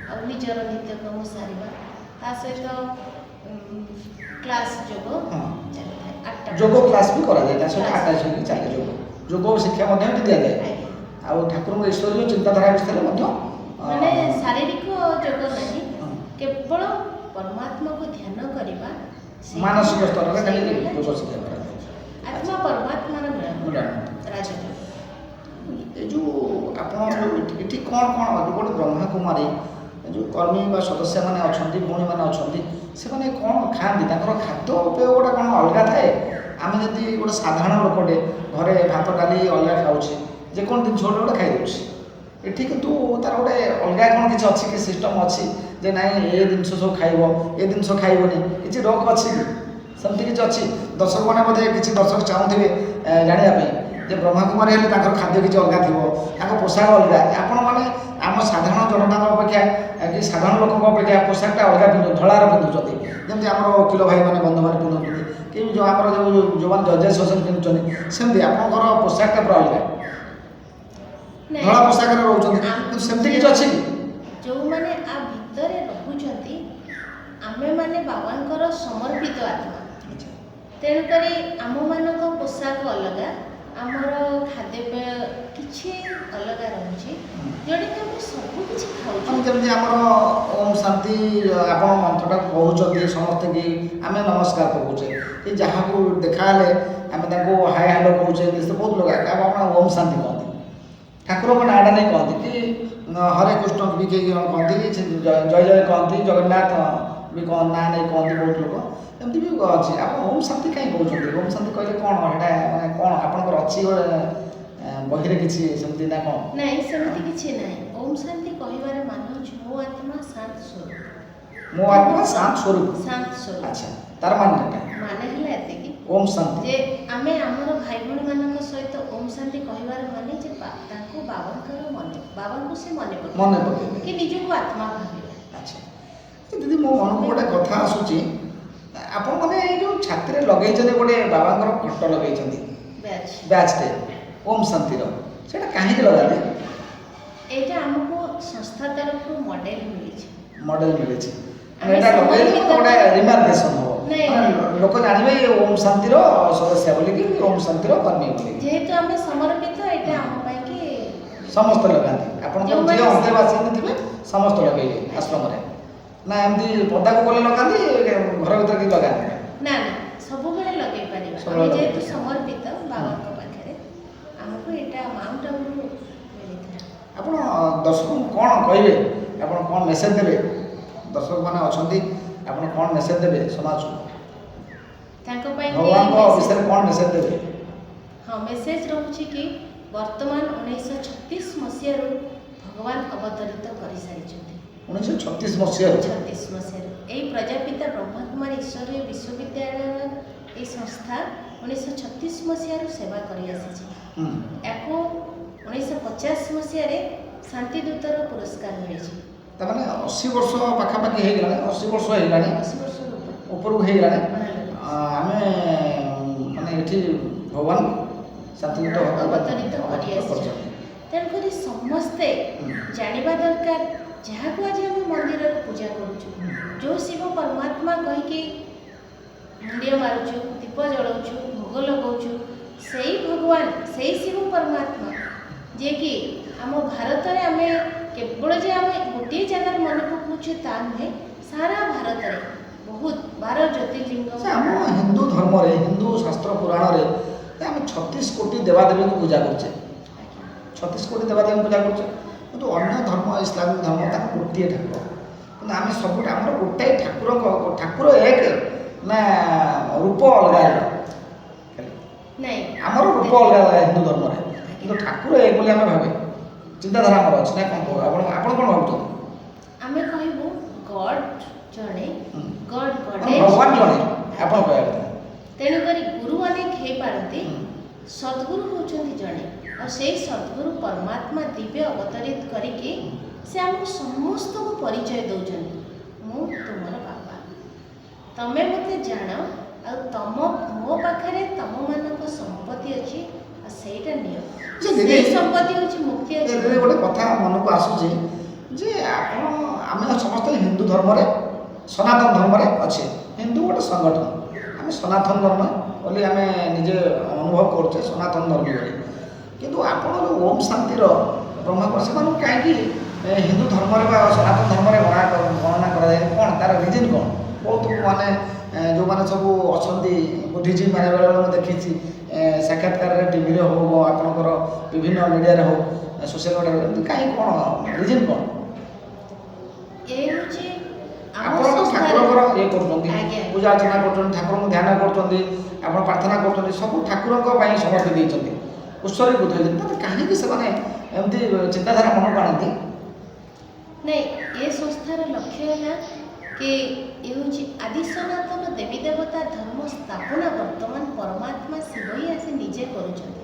ଆଉ ନିଜର ନିତ୍ୟକ୍ରମ ସାରିବା। ତା ସହିତ କ୍ଲାସ୍ ଯୋଗ ଚାଲିଥାଏ। 8ଟା ଯୋଗ କ୍ଲାସ୍ ବି କରାଯାଏ, ତା ସହିତ 8ଟା ସହିତ ଚାଲେ ଯୋଗ ଶିକ୍ଷା ମଧ୍ୟ ଏଠି ଦିଆଯାଏ। ଆଉ ଠାକୁରଙ୍କ ଈଶ୍ୱରୀୟ ଚିନ୍ତାଧାରା ବିଷୟରେ ମଧ୍ୟ ମାନେ ଶାରୀରିକ ଯୋଗ ନାହିଁ, କେବଳ ପରମାତ୍ମାକୁ ଧ୍ୟାନ କରିବା, ମାନସିକ ସ୍ତରରେ ଖାଲି ଯୋଗ ଶିକ୍ଷା କରାଯାଏ। ଆତ୍ମା ପରମାତ୍ମାର ମିଳନ ରାଜଯୋଗ। ଏ ଯେଉଁ ଆପଣ ଏଠି କ'ଣ ଗୋଟେ ବ୍ରହ୍ମାକୁମାରୀ ଯେଉଁ କର୍ମୀ ବା ସଦସ୍ୟମାନେ ଅଛନ୍ତି, ଭଉଣୀମାନେ ଅଛନ୍ତି, ସେମାନେ କ'ଣ ଖାଆନ୍ତି? ତାଙ୍କର ଖାଦ୍ୟପେୟ ଗୋଟେ କ'ଣ ଅଲଗା ଥାଏ? ଆମେ ଯଦି ଗୋଟେ ସାଧାରଣ ଲୋକଟେ ଘରେ ଭାତ ଡାଲି ଅଲଗା ଖାଉଛି, ଯେକୌଣସି ଜିନିଷ ଗୋଟେ ଖାଇଦେଉଛି, ଏଠି କିନ୍ତୁ ତାର ଗୋଟେ ଅଲଗା କ'ଣ କିଛି ଅଛି କି ସିଷ୍ଟମ୍ ଅଛି ଯେ ନାଇଁ ଏ ଜିନିଷ ସବୁ ଖାଇବ, ଏ ଜିନିଷ ଖାଇବନି, କିଛି ରୋଗ ଅଛି କି? ସେମିତି କିଛି ଅଛି? ଦର୍ଶକମାନେ ବୋଧେ କିଛି ଦର୍ଶକ ଚାହୁଁଥିବେ ଜାଣିବା ପାଇଁ ଯେ ବ୍ରହ୍ମାକୁମାରୀ ହେଲେ ତାଙ୍କର ଖାଦ୍ୟ କିଛି ଅଲଗା ଥିବ, ତାଙ୍କ ପୋଷାକ ଅଲଗା। ଆପଣମାନେ ଆମ ସାଧାରଣ ଜନତାଙ୍କ ଅପେକ୍ଷା କି ସାଧାରଣ ଲୋକଙ୍କ ଅପେକ୍ଷା ପୋଷାକଟା ଅଲଗା ଧଳାର ପିନ୍ଧୁଛନ୍ତି, ଯେମିତି ଆମର ଓକିଲ ଭାଇମାନେ ବନ୍ଧୁମାନେ ପିନ୍ଧୁଛନ୍ତି, କି ଆମର ଯେଉଁମାନେ ଜଜେସ୍ ଅଛନ୍ତି ପିନ୍ଧୁଛନ୍ତି, ସେମିତି ଆପଣଙ୍କର ପୋଷାକଟା ପୁରା ଅଲଗା, ଧଳା ପୋଷାକରେ ରହୁଛନ୍ତି, କିନ୍ତୁ ସେମିତି କିଛି ଅଛି କି? ଯେଉଁମାନେ ଆ ଭିତରେ ରହୁଛନ୍ତି, ଆମେମାନେ ବାବାଙ୍କର ସମର୍ପିତ ଆତ୍ମା, ତେଣୁକରି ଆମମାନଙ୍କ ପୋଷାକ ଅଲଗା, ଆମର ଖାଦ୍ୟପେୟ କିଛି ଅଲଗା ରହୁଛି, ଯେଉଁଟାକି ଆମେ ସବୁ କିଛି ଖାଉଛୁ। ଯେମିତି ଆମର ଓମ୍ ଶାନ୍ତି ଆପଣ ମନ୍ତ୍ରଟା କହୁଛନ୍ତି ସମସ୍ତେ କି ଆମେ ନମସ୍କାର କହୁଛେ, କି ଯାହାକୁ ଦେଖାହେଲେ ଆମେ ତାଙ୍କୁ ହାଇ ହ୍ୟାଲୋ କହୁଛେ, ବହୁତ ଲୋକ ଆପଣ ଓମ୍ ଶାନ୍ତି କହନ୍ତି, ଠାକୁରଙ୍କ ନାଁଟା ନେଇ କହନ୍ତି, କି ହରେ କୃଷ୍ଣ ବି କେହି କହନ୍ତି, ଜୟ ଜୟ କହନ୍ତି, ଜଗନ୍ନାଥ ବି ନାଁ ନେଇ କହନ୍ତି ବହୁତ ଲୋକ, ଏମିତି ବି ଅଛି। ଆପଣ ଓମ୍ ଶାନ୍ତି କାହିଁ କହୁଛନ୍ତି? ଓମ୍ ଶାନ୍ତି କହିଲେ କ'ଣ ଏଇଟା ମାନେ କ'ଣ ଆପଣଙ୍କର ଅଛି ବହିରେ କିଛି ସେମିତି ନା କ'ଣ? ନାଇଁ, ସେମିତି କିଛି ନାହିଁ। ଓମ୍ ଶାନ୍ତି କହିବାର ମାନେ ହେଉଛି ମୋ ଆତ୍ମା ଶାନ୍ତ ସ୍ୱରୂପ। ମୋ ଆତ୍ମା ଶାନ୍ତ ସ୍ୱରୂପ। ଶାନ୍ତ ସ୍ୱରୂପ। ଆଚ୍ଛା, ତାର ମାନେ ହେଲା ଏତିକି ଓମ୍ ଶାନ୍ତି ଯେ ଆମେ ଆମର ଭାଇ ଭଉଣୀମାନଙ୍କ ସହିତ ଓମ୍ ଶାନ୍ତି କହିବାର ମାନେ ଯେ ତାଙ୍କୁ ବାବାଙ୍କୁ ସେ ମନେ ପକେଇବେ କି ନିଜକୁ ଆତ୍ମା ଭାବିବେ। ଆଚ୍ଛା ଦିଦି, ମୋ ମନକୁ ଗୋଟେ କଥା ଆସୁଛି, ଆପଣମାନେ ଏଇ ଯେଉଁ ଛାତିରେ ଲଗେଇଛନ୍ତି ଗୋଟେ ବାବାଙ୍କର ଫଟୋ ଲଗେଇଛନ୍ତି ବ୍ୟାଚ୍ଟେ ଓମ୍ ଶାନ୍ତିର, ସେଇଟା କାହିଁକି ଲଗାନ୍ତି? ଏଇଟା ଆମକୁ ସଂସ୍ଥା ତରଫରୁ ମଡେଲ ମିଳିଛି। ଏଇଟା ଲଗେଇଲେ ଗୋଟେ ରିମାର୍କେସନ୍ ହେବ, ଲୋକ ଜାଣିବେ ଓମ୍ ଶାନ୍ତିର ସଦସ୍ୟ ବୋଲିକି, ଓମ୍ ଶାନ୍ତିର କର୍ମୀ ବୋଲି। ଯେହେତୁ ଆମେ ସମର୍ପିତ, ଏଇଟା ଆମ ପାଇଁକି ସମସ୍ତେ ଲଗାନ୍ତି। ଆପଣଙ୍କର ଯିଏ ଅନ୍ତେବାସୀ ଥିବେ ସମସ୍ତେ ଲଗେଇବେ ଆଶ୍ରମରେ, ନା ଏମିତି ପଦାକୁ ଗଲେ ଲଗାନ୍ତି, ଘର ଭିତରେ କିଛି ଲଗାନ୍ତି? ନା, ସବୁବେଳେ ଲଗେଇ ପାରିବା। ଆମେ ଯେହେତୁ ସମର୍ପିତ ବାବାଙ୍କ ପାଖରେ, ଆମକୁ ଏଇଟା ମାଉଣ୍ଟ ଆବୁରୁ ମିଳିଥିଲା। ଆପଣ ଦର୍ଶକଙ୍କୁ କ'ଣ କହିବେ? ଆପଣ କ'ଣ ମେସେଜ୍ ଦେବେ? ଦର୍ଶକମାନେ ଅଛନ୍ତି, ଆପଣ କ'ଣ ମେସେଜ୍ ଦେବେ ସମାଜକୁ? ତାଙ୍କ ପାଇଁ ଭଗବାନଙ୍କ ବିଷୟରେ କ'ଣ ମେସେଜ୍ ଦେବେ? ହଁ, ମେସେଜ୍ ରହୁଛି କି ବର୍ତ୍ତମାନ 1936 ମସିହାରୁ ଭଗବାନ ଅବତରିତ କରିସାରିଛନ୍ତି। 1936 ମସିହାରୁ 36 ମସିହାରୁ এই ପ୍ରଜାପିତା ବ୍ରହ୍ମକୁମାରୀ ଈଶ୍ୱରୀୟ ବିଶ୍ୱବିଦ୍ୟାଳୟର এই ସଂସ୍ଥା 1936 ମସିହାରୁ ସେବା କରିଆସିଛି। ୟାକୁ 1950 ମସିହାରେ ଶାନ୍ତିଦୂତର ପୁରସ୍କାର ମିଳିଛି। ତାମାନେ 80 ବର୍ଷ ପାଖାପାଖି ହେଇଗଲାଣି, 80 ବର୍ଷ ହେଇଗଲାଣି, 80 ବର୍ଷ ଉପରକୁ ହେଇଗଲାଣି। ଆମେ ମାନେ ଏଠି ଭଗବାନ ଶାନ୍ତିଦୂତ ଅବତରିତ କରିଆସିଛନ୍ତି। ତେଣୁକରି ସମସ୍ତେ ଜାଣିବା ଦରକାର, ଯାହାକୁ ଆଜି ଆମେ ମନ୍ଦିରରେ ପୂଜା କରୁଛୁ, ଯେଉଁ ଶିବ ପରମାତ୍ମା କହିକି ମୁଣ୍ଡିଆ ମାରୁଛୁ, ଦୀପ ଜଳାଉଛୁ, ଭୋଗ ଲଗାଉଛୁ, ସେଇ ଭଗବାନ, ସେଇ ଶିବ ପରମାତ୍ମା ଯିଏକି ଆମ ଭାରତରେ ଆମେ କେବଳ ଯେ ଆମେ ଗୋଟିଏ ଜାଗାରେ ମନେ ପକାଉଛୁ ତା ନୁହେଁ, ସାରା ଭାରତରେ ବହୁତ 12 ଜ୍ୟୋତିର୍ଲିଙ୍ଗ। ଆମ ହିନ୍ଦୁ ଧର୍ମରେ, ହିନ୍ଦୁ ଶାସ୍ତ୍ର ପୁରାଣରେ ଆମେ 36 କୋଟି ଦେବାଦେବୀଙ୍କୁ ପୂଜା କରୁଛେ, 36 କୋଟି ଦେବାଦେବୀଙ୍କୁ ପୂଜା କରୁଛେ। କିନ୍ତୁ ଅନ୍ୟ ଧର୍ମ, ଇସଲାମିକ ଧର୍ମ, ତାଙ୍କ ଗୋଟିଏ ଠାକୁର। କିନ୍ତୁ ଆମେ ସବୁ ଆମର ଗୋଟାଏ ଠାକୁର ଏକ ନା ରୂପ ଅଲଗା ଅଲଗା, ନାଇଁ ଆମର ରୂପ ଅଲଗା ଅଲଗା ହିନ୍ଦୁ ଧର୍ମରେ, କିନ୍ତୁ ଠାକୁର ଏକ ବୋଲି ଆମେ ଭାବେ, ଚିନ୍ତାଧାରା ଆମର ଅଛି ନା। କ'ଣ କହୁ ଆପଣ କ'ଣ ଭାବୁଛନ୍ତି? ଆମେ କହିବୁ ଗଡ୍ ଜଣେ, ଗଡ୍ ଭଗବାନ ଜଣେ, ଆପଣ କହିବା କଥା। ତେଣୁକରି ଗୁରୁ ଅନେକ ହେଇପାରନ୍ତି, ସଦ୍ଗୁରୁ ହେଉଛନ୍ତି ଜଣେ। ଆଉ ସେଇ ସଦ୍ଗୁରୁ ପରମାତ୍ମା ଦିବ୍ୟ ଅବତରିତ କରିକି ସେ ଆମକୁ ସମସ୍ତଙ୍କୁ ପରିଚୟ ଦେଉଛନ୍ତି। ମୁଁ ତୁମର ବାପା, ତମେ ମୋତେ ଜାଣ, ଆଉ ମୋ ପାଖରେ ତମମାନଙ୍କ ସମ୍ପତ୍ତି ଅଛି, ଆଉ ସେଇଟା ନିଅ। ସେଇ ସମ୍ପତ୍ତି ହେଉଛି ମୁକ୍ତି ଅଛି। ଗୋଟେ କଥା ମନକୁ ଆସୁଛି ଯେ ଆମେ ସମସ୍ତେ ହିନ୍ଦୁ ଧର୍ମରେ, ସନାତନ ଧର୍ମରେ ଅଛେ। ହିନ୍ଦୁ ଗୋଟେ ସଂଗଠନ, ଆମେ ସନାତନ ଧର୍ମ ବୋଲି ଆମେ ନିଜେ ଅନୁଭବ କରୁଛେ, ସନାତନ ଧର୍ମ ବୋଲି। କିନ୍ତୁ ଆପଣ ଯେଉଁ ଓମ୍ ଶାନ୍ତିର ବ୍ରହ୍ମ, ସେମାନଙ୍କୁ କାହିଁକି ହିନ୍ଦୁ ଧର୍ମରେ ବା ସନାତନ ଧର୍ମରେ ଗଣନା କରାଯାଏ? କ'ଣ ତାର ରିଜିନ୍ କ'ଣ? ବହୁତ ମାନେ ଯେଉଁମାନେ ସବୁ ଅଛନ୍ତି ବୁଦ୍ଧିଜୀବୀ ମାନେ, ବେଳେବେଳେ ମୁଁ ଦେଖିଛି ସାକ୍ଷାତକାରରେ, ଟିଭିରେ ହଉ, ଆପଣଙ୍କର ବିଭିନ୍ନ ମିଡ଼ିଆରେ ହଉ, ସୋସିଆଲ ମିଡ଼ିଆରେ, କାହିଁ କ'ଣ ରିଜିନ୍ କ'ଣ? ଆପଣ ତ ଠାକୁରଙ୍କର ଇଏ କରୁଛନ୍ତି, ପୂଜା ଅର୍ଚ୍ଚନା କରୁଛନ୍ତି, ଠାକୁରଙ୍କୁ ଧ୍ୟାନ କରୁଛନ୍ତି, ଆପଣ ପ୍ରାର୍ଥନା କରୁଛନ୍ତି, ସବୁ ଠାକୁରଙ୍କ ପାଇଁ ସମର୍ପି ଦେଇଛନ୍ତି, ଉତ୍ସର୍ଗୀକୃତ ହେଇଛନ୍ତି। ତାହେଲେ କାହିଁକି ସେମାନେ ଏମିତି ଚିନ୍ତାଧାରା ମନକୁ ଆଣନ୍ତି? ନାଇଁ, ଏ ସଂସ୍ଥାର ଲକ୍ଷ୍ୟ ହେଲା କି ଏ ହେଉଛି ଆଦି ସନାତନ ଦେବୀ ଦେବତା ଧର୍ମ ସ୍ଥାପନା ବର୍ତ୍ତମାନ ପରମାତ୍ମା ଶିବ ହିଁ ଆସି ନିଜେ କରୁଛନ୍ତି।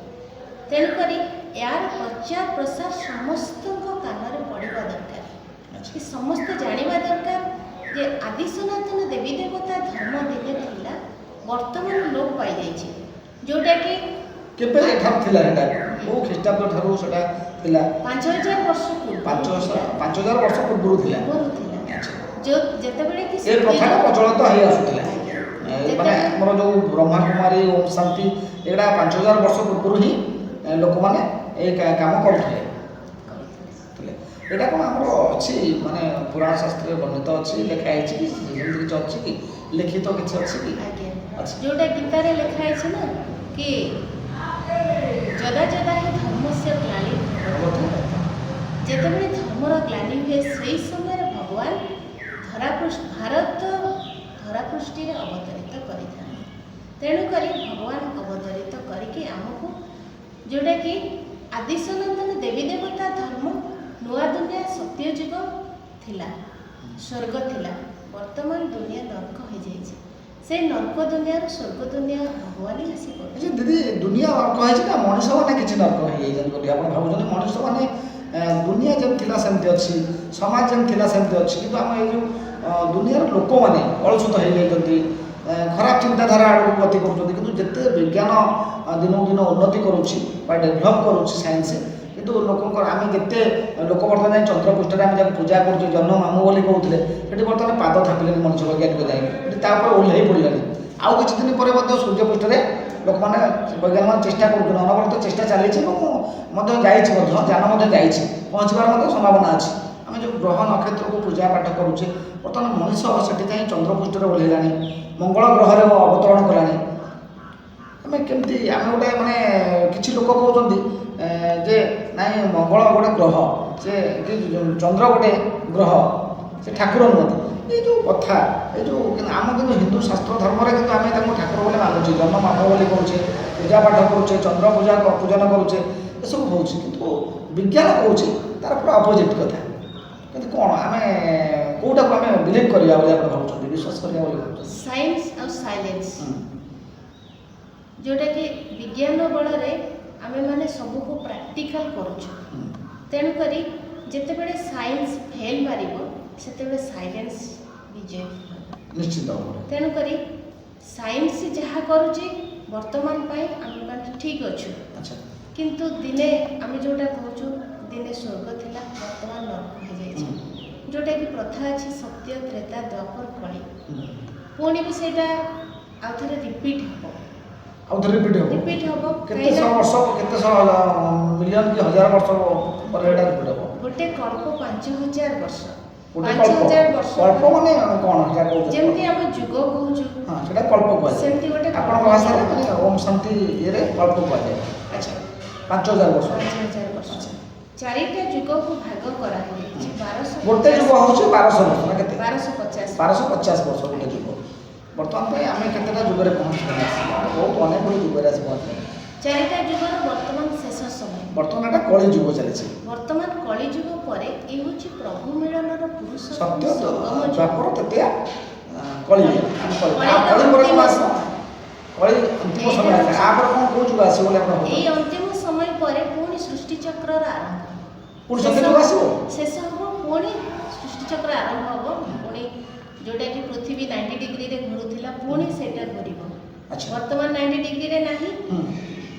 ତେଣୁକରି ଏହାର ପ୍ରଚାର ପ୍ରସାର ସମସ୍ତଙ୍କ କାନରେ ପଡ଼ିବା ଦରକାର, କି ସମସ୍ତେ ଜାଣିବା ଦରକାର ଯେ ଆଦି ସନାତନ ଦେବୀ ଦେବତା ଧର୍ମ ଦିନେ ଥିଲା, ବର୍ତ୍ତମାନ ଲୋପ ପାଇଯାଇଛି। ଯେଉଁଟାକି କେବେ ଏଠାରୁ ଥିଲା, ସେଟା କେଉଁ ଖ୍ରୀଷ୍ଟାବ୍ଦ ଠାରୁ ସେଟା ଥିଲା? 5000 ବର୍ଷ ପୂର୍ବରୁ, 5000 ବର୍ଷ ପୂର୍ବରୁ ଥିଲା। ଯେତେବେଳେ କି ଏ ପ୍ରଥାଟା ପ୍ରଚଳିତ ହେଇ ଆସୁଥିଲା। ମାନେ ଆମର ଯେଉଁ ବ୍ରହ୍ମକୁମାରୀ, ଓମ୍ ଶାନ୍ତି, ଏଗୁଡ଼ା 5000 ବର୍ଷ ପୂର୍ବରୁ ହିଁ ଲୋକମାନେ ଏ କାମ କରୁଥିଲେ। ଏଇଟା କ'ଣ ଆମର ଅଛି, ମାନେ ପୁରାଣ ଶାସ୍ତ୍ରରେ ବର୍ଣ୍ଣିତ ଅଛି, ଲେଖା ହେଇଛି କି? ଯେମିତି କିଛି ଅଛି କି ଲିଖିତ କିଛି ଅଛି କି? ଆଜ୍ଞା, ଯେଉଁଟା ଗୀତାରେ ଲେଖା ହେଇଛି ନା, କି ଯଦା ଯଦା ହିଁ ଧର୍ମସ୍ୟ ଗ୍ଲାନି ଭବତି, ଯେତେବେଳେ ଧର୍ମର ଗ୍ଲାନି ହୁଏ, ସେହି ସମୟରେ ଭଗବାନ ଭାରତ ଧରାପୃଷ୍ଠରେ ଅବତରିତ କରିଥାନ୍ତି। ତେଣୁକରି ଭଗବାନ ଅବତରିତ କରିକି ଆମକୁ, ଯେଉଁଟାକି ଆଦି ସନାତନ ଦେବୀ ଦେବତା ଧର୍ମ, ନୂଆ ଦୁନିଆ ସତ୍ୟ ଯୁଗ ଥିଲା, ସ୍ୱର୍ଗ ଥିଲା, ବର୍ତ୍ତମାନ ଦୁନିଆ ନର୍କ ହେଇଯାଇଛି। ସେଇ ନର୍କ ଦୁନିଆରୁ ସ୍ୱର୍ଗ ଦୁନିଆ ଭଗବାନ ହିଁ ଆସି କରୁଛନ୍ତି। ଦିଦି, ଦୁନିଆ ନର୍କ ହେଇଛି ନା ମଣିଷମାନେ କିଛି ନର୍କ ହେଇଯାଇଛନ୍ତି ବୋଲି ଆପଣ ଭାବୁଛନ୍ତି? ମଣିଷମାନେ ଦୁନିଆ ଯେମିତି ଥିଲା ସେମିତି ଅଛି, ସମାଜ ଯେମିତି ଥିଲା ସେମିତି ଅଛି, କିନ୍ତୁ ଆମ ଏଇ ଯେଉଁ ଦୁନିଆର ଲୋକମାନେ ଅଳସୁତ ହେଇଯାଇଛନ୍ତି, ଖରାପ ଚିନ୍ତାଧାରା ଆଡ଼କୁ ଗତି କରୁଛନ୍ତି। କିନ୍ତୁ ଯେତେ ବିଜ୍ଞାନ ଦିନକୁ ଦିନ ଉନ୍ନତି କରୁଛି ବା ଡେଭଲପ୍ କରୁଛି ସାଇନ୍ସ, କିନ୍ତୁ ଲୋକଙ୍କର ଆମେ ଯେତେ ଲୋକ ବର୍ତ୍ତମାନ ଯାଇ ଚନ୍ଦ୍ରପୃଷ୍ଠରେ ଆମେ ଯାକୁ ପୂଜା କରୁଛୁ, ଜହ୍ନ ମାମୁଁ ବୋଲି କହୁଥିଲେ, ସେଠି ବର୍ତ୍ତମାନ ପାଦ ଥାପିଲେଣି ମଣିଷ ବୈଜ୍ଞାନିକ ଯାଇକି, ସେଠି ତାପରେ ଓହ୍ଲେଇ ପଡ଼ିଲେଣି। ଆଉ କିଛି ଦିନ ପରେ ମଧ୍ୟ ସୂର୍ଯ୍ୟପୃଷ୍ଠରେ ଲୋକମାନେ, ବୈଜ୍ଞାନିକମାନେ ଚେଷ୍ଟା କରୁଛନ୍ତି, ଅନବରତ ଚେଷ୍ଟା ଚାଲିଛି ଏବଂ ମଧ୍ୟ ଯାଇଛି, ମଧ୍ୟ ଯାନ ମଧ୍ୟ ଯାଇଛି, ପହଞ୍ଚିବାର ମଧ୍ୟ ସମ୍ଭାବନା ଅଛି। ଆମେ ଯେଉଁ ଗ୍ରହ ନକ୍ଷତ୍ରକୁ ପୂଜା ପାଠ କରୁଛେ, ବର୍ତ୍ତମାନ ମଣିଷ ସେଠି ଯାଇ ଚନ୍ଦ୍ରପୃଷ୍ଠରେ ଓହ୍ଲେଇଲାଣି, ମଙ୍ଗଳ ଗ୍ରହରେ ଅବତରଣ କଲାଣି। ଆମେ କେମିତି, ଆମେ ଗୋଟେ ମାନେ କିଛି ଲୋକ କହୁଛନ୍ତି ଯେ ନାଇଁ ମଙ୍ଗଳ ଗୋଟେ ଗ୍ରହ, ସେ ଚନ୍ଦ୍ର ଗୋଟେ ଗ୍ରହ, ସେ ଠାକୁର ନୁହନ୍ତି। ଏଇ ଯେଉଁ କଥା, ଏଇ ଯେଉଁ ଆମ କିନ୍ତୁ ହିନ୍ଦୁ ଶାସ୍ତ୍ର ଧର୍ମରେ କିନ୍ତୁ ଆମେ ତାଙ୍କୁ ଠାକୁର ବୋଲି ମାନୁଛେ, ଜନ୍ମ ମାମୁଁ ବୋଲି କହୁଛେ, ପୂଜା ପାଠ କରୁଛେ, ଚନ୍ଦ୍ର ପୂଜନ କରୁଛେ, ଏସବୁ ହେଉଛି। କିନ୍ତୁ ବିଜ୍ଞାନ କହୁଛି ତାର ପୁରା ଅପୋଜିଟ୍ କଥା। କିନ୍ତୁ କ'ଣ ଆମେ କେଉଁଟାକୁ ଆମେ ବିଲିଭ୍ କରିବା ବୋଲି ଆପଣ ଭାବୁଛନ୍ତି, ବିଶ୍ୱାସ କରିବା ବୋଲି ଭାବୁଛନ୍ତି? ସାଇନ୍ସ ଆଉ ସାଇଲେନ୍ସ, ଯେଉଁଟାକି ବିଜ୍ଞାନ ବଳରେ ଆମେମାନେ ସବୁକୁ ପ୍ରାକ୍ଟିକାଲ କରୁଛୁ। ତେଣୁକରି ଯେତେବେଳେ ସାଇନ୍ସ ଫେଲ୍ ମାରିବ ସେତେବେଳେ ସାଇଲେନ୍ସ ବିଜୟ ନିଶ୍ଚିତ ଭାବରେ। ତେଣୁକରି ସାଇନ୍ସ ଯାହା କରୁଛି ବର୍ତ୍ତମାନ ପାଇଁ ଆମେମାନେ ଠିକ୍ ଅଛୁ। ଆଚ୍ଛା, କିନ୍ତୁ ଦିନେ ଆମେ ଯେଉଁଟା କହୁଛୁ ଦିନେ ସ୍ୱର୍ଗ ଥିଲା ବର୍ତ୍ତମାନ ନର୍କ ହେଇଯାଇଛି। ଯେଉଁଟାକି ପ୍ରଥା ଅଛି ସତ୍ୟ ତ୍ରେତା ଦ୍ୱାପର କଳି, ପୁଣି ବି ସେଇଟା ଆଉ ଥରେ ରିପିଟ୍ ହେବ। ଆଉ ଥରେ ରିପିଟ୍ ହେବ କେତେ ଶହ ବର୍ଷ, କେତେ ଶହ ମିଲିୟନ କି ହଜାର ବର୍ଷ ପରେ ଏଇଟା ରିପିଟ୍ ହେବ? ଗୋଟେ କଳ୍ପ 5000 ବର୍ଷ। ଗୋଟେ 5000 ବର୍ଷ କଳ୍ପ ମାନେ କ'ଣ ସେଟା କହୁଛନ୍ତି? ଯେମିତି ଆମେ ଯୁଗ କହୁଛୁ, ହଁ ସେଟା କଳ୍ପ କୁହାଯାଏ। ସେମିତି ଗୋଟେ ଆପଣଙ୍କ ଭାଷାରେ ମାନେ ଓମ୍ ଶାନ୍ତି ଇଏରେ କଳ୍ପ କୁହାଯାଏ। ଆଚ୍ଛା, 5000 ବର୍ଷ। 5000 ବର୍ଷ। ଚାରିଟା ଯୁଗକୁ ଭାଗ କରାଯାଇଛି। 1250 ଗୋଟେ ଯୁଗ ହେଉଛି 1200 ବର୍ଷ ନା କେତେ? 1250 1250 ବର୍ଷ ଗୋଟେ ଯୁଗ। ବର୍ତ୍ତମାନ ପାଇଁ ଆମେ କେତେଟା ଯୁଗରେ ପହଞ୍ଚିଗଲେ? ବହୁତ ଅନେକ ଗୁଡ଼ିଏ ଯୁଗରେ ଆସି ପହଞ୍ଚିଲେ। ଚାରିଟା ଯୁଗର ବର୍ତ୍ତମାନ ଶେଷ ସମୟ। ବର୍ତ୍ତମାନ ଏଟା କଳି ଯୁଗ ଚାଲିଛି। ବର୍ତ୍ତମାନ କଳିଯୁଗ ପରେ ଏ ହେଉଛି ପ୍ରଭୁ ମିଳନର ପୁରୁଷ ସତ୍ୟ ସଙ୍ଗମ ଯୁଗ। ଦ୍ୱାପର ତୃତୀୟା କଳି ଯୁଗ। ଆମେ କଳି ପରେ କ'ଣ ଆସିବ? କଳି ଅନ୍ତିମ ସମୟ ଆସିବ। ତାପରେ କ'ଣ କେଉଁ ଯୁଗ ଆସିବ ବୋଲି ଆପଣ ଏଇ ଅନ୍ତିମ ସମୟ ପରେ ପୁଣି ସୃଷ୍ଟି ଚକ୍ରର ଆରମ୍ଭ। ପୁଣି ସତ୍ୟ ଯୁଗ ଆସିବ? ଶେଷ ହେବ, ପୁଣି ସୃଷ୍ଟି ଚକ୍ର ଆରମ୍ଭ ହେବ। ପୁଣି ଯେଉଁଟାକି ପୃଥିବୀ 90 ଡିଗ୍ରୀରେ ଘୁରୁଥିଲା ପୁଣି ସେଇଟା ଘୁରିବ। ଆଚ୍ଛା, ବର୍ତ୍ତମାନ 90 ଡିଗ୍ରୀରେ ନାହିଁ,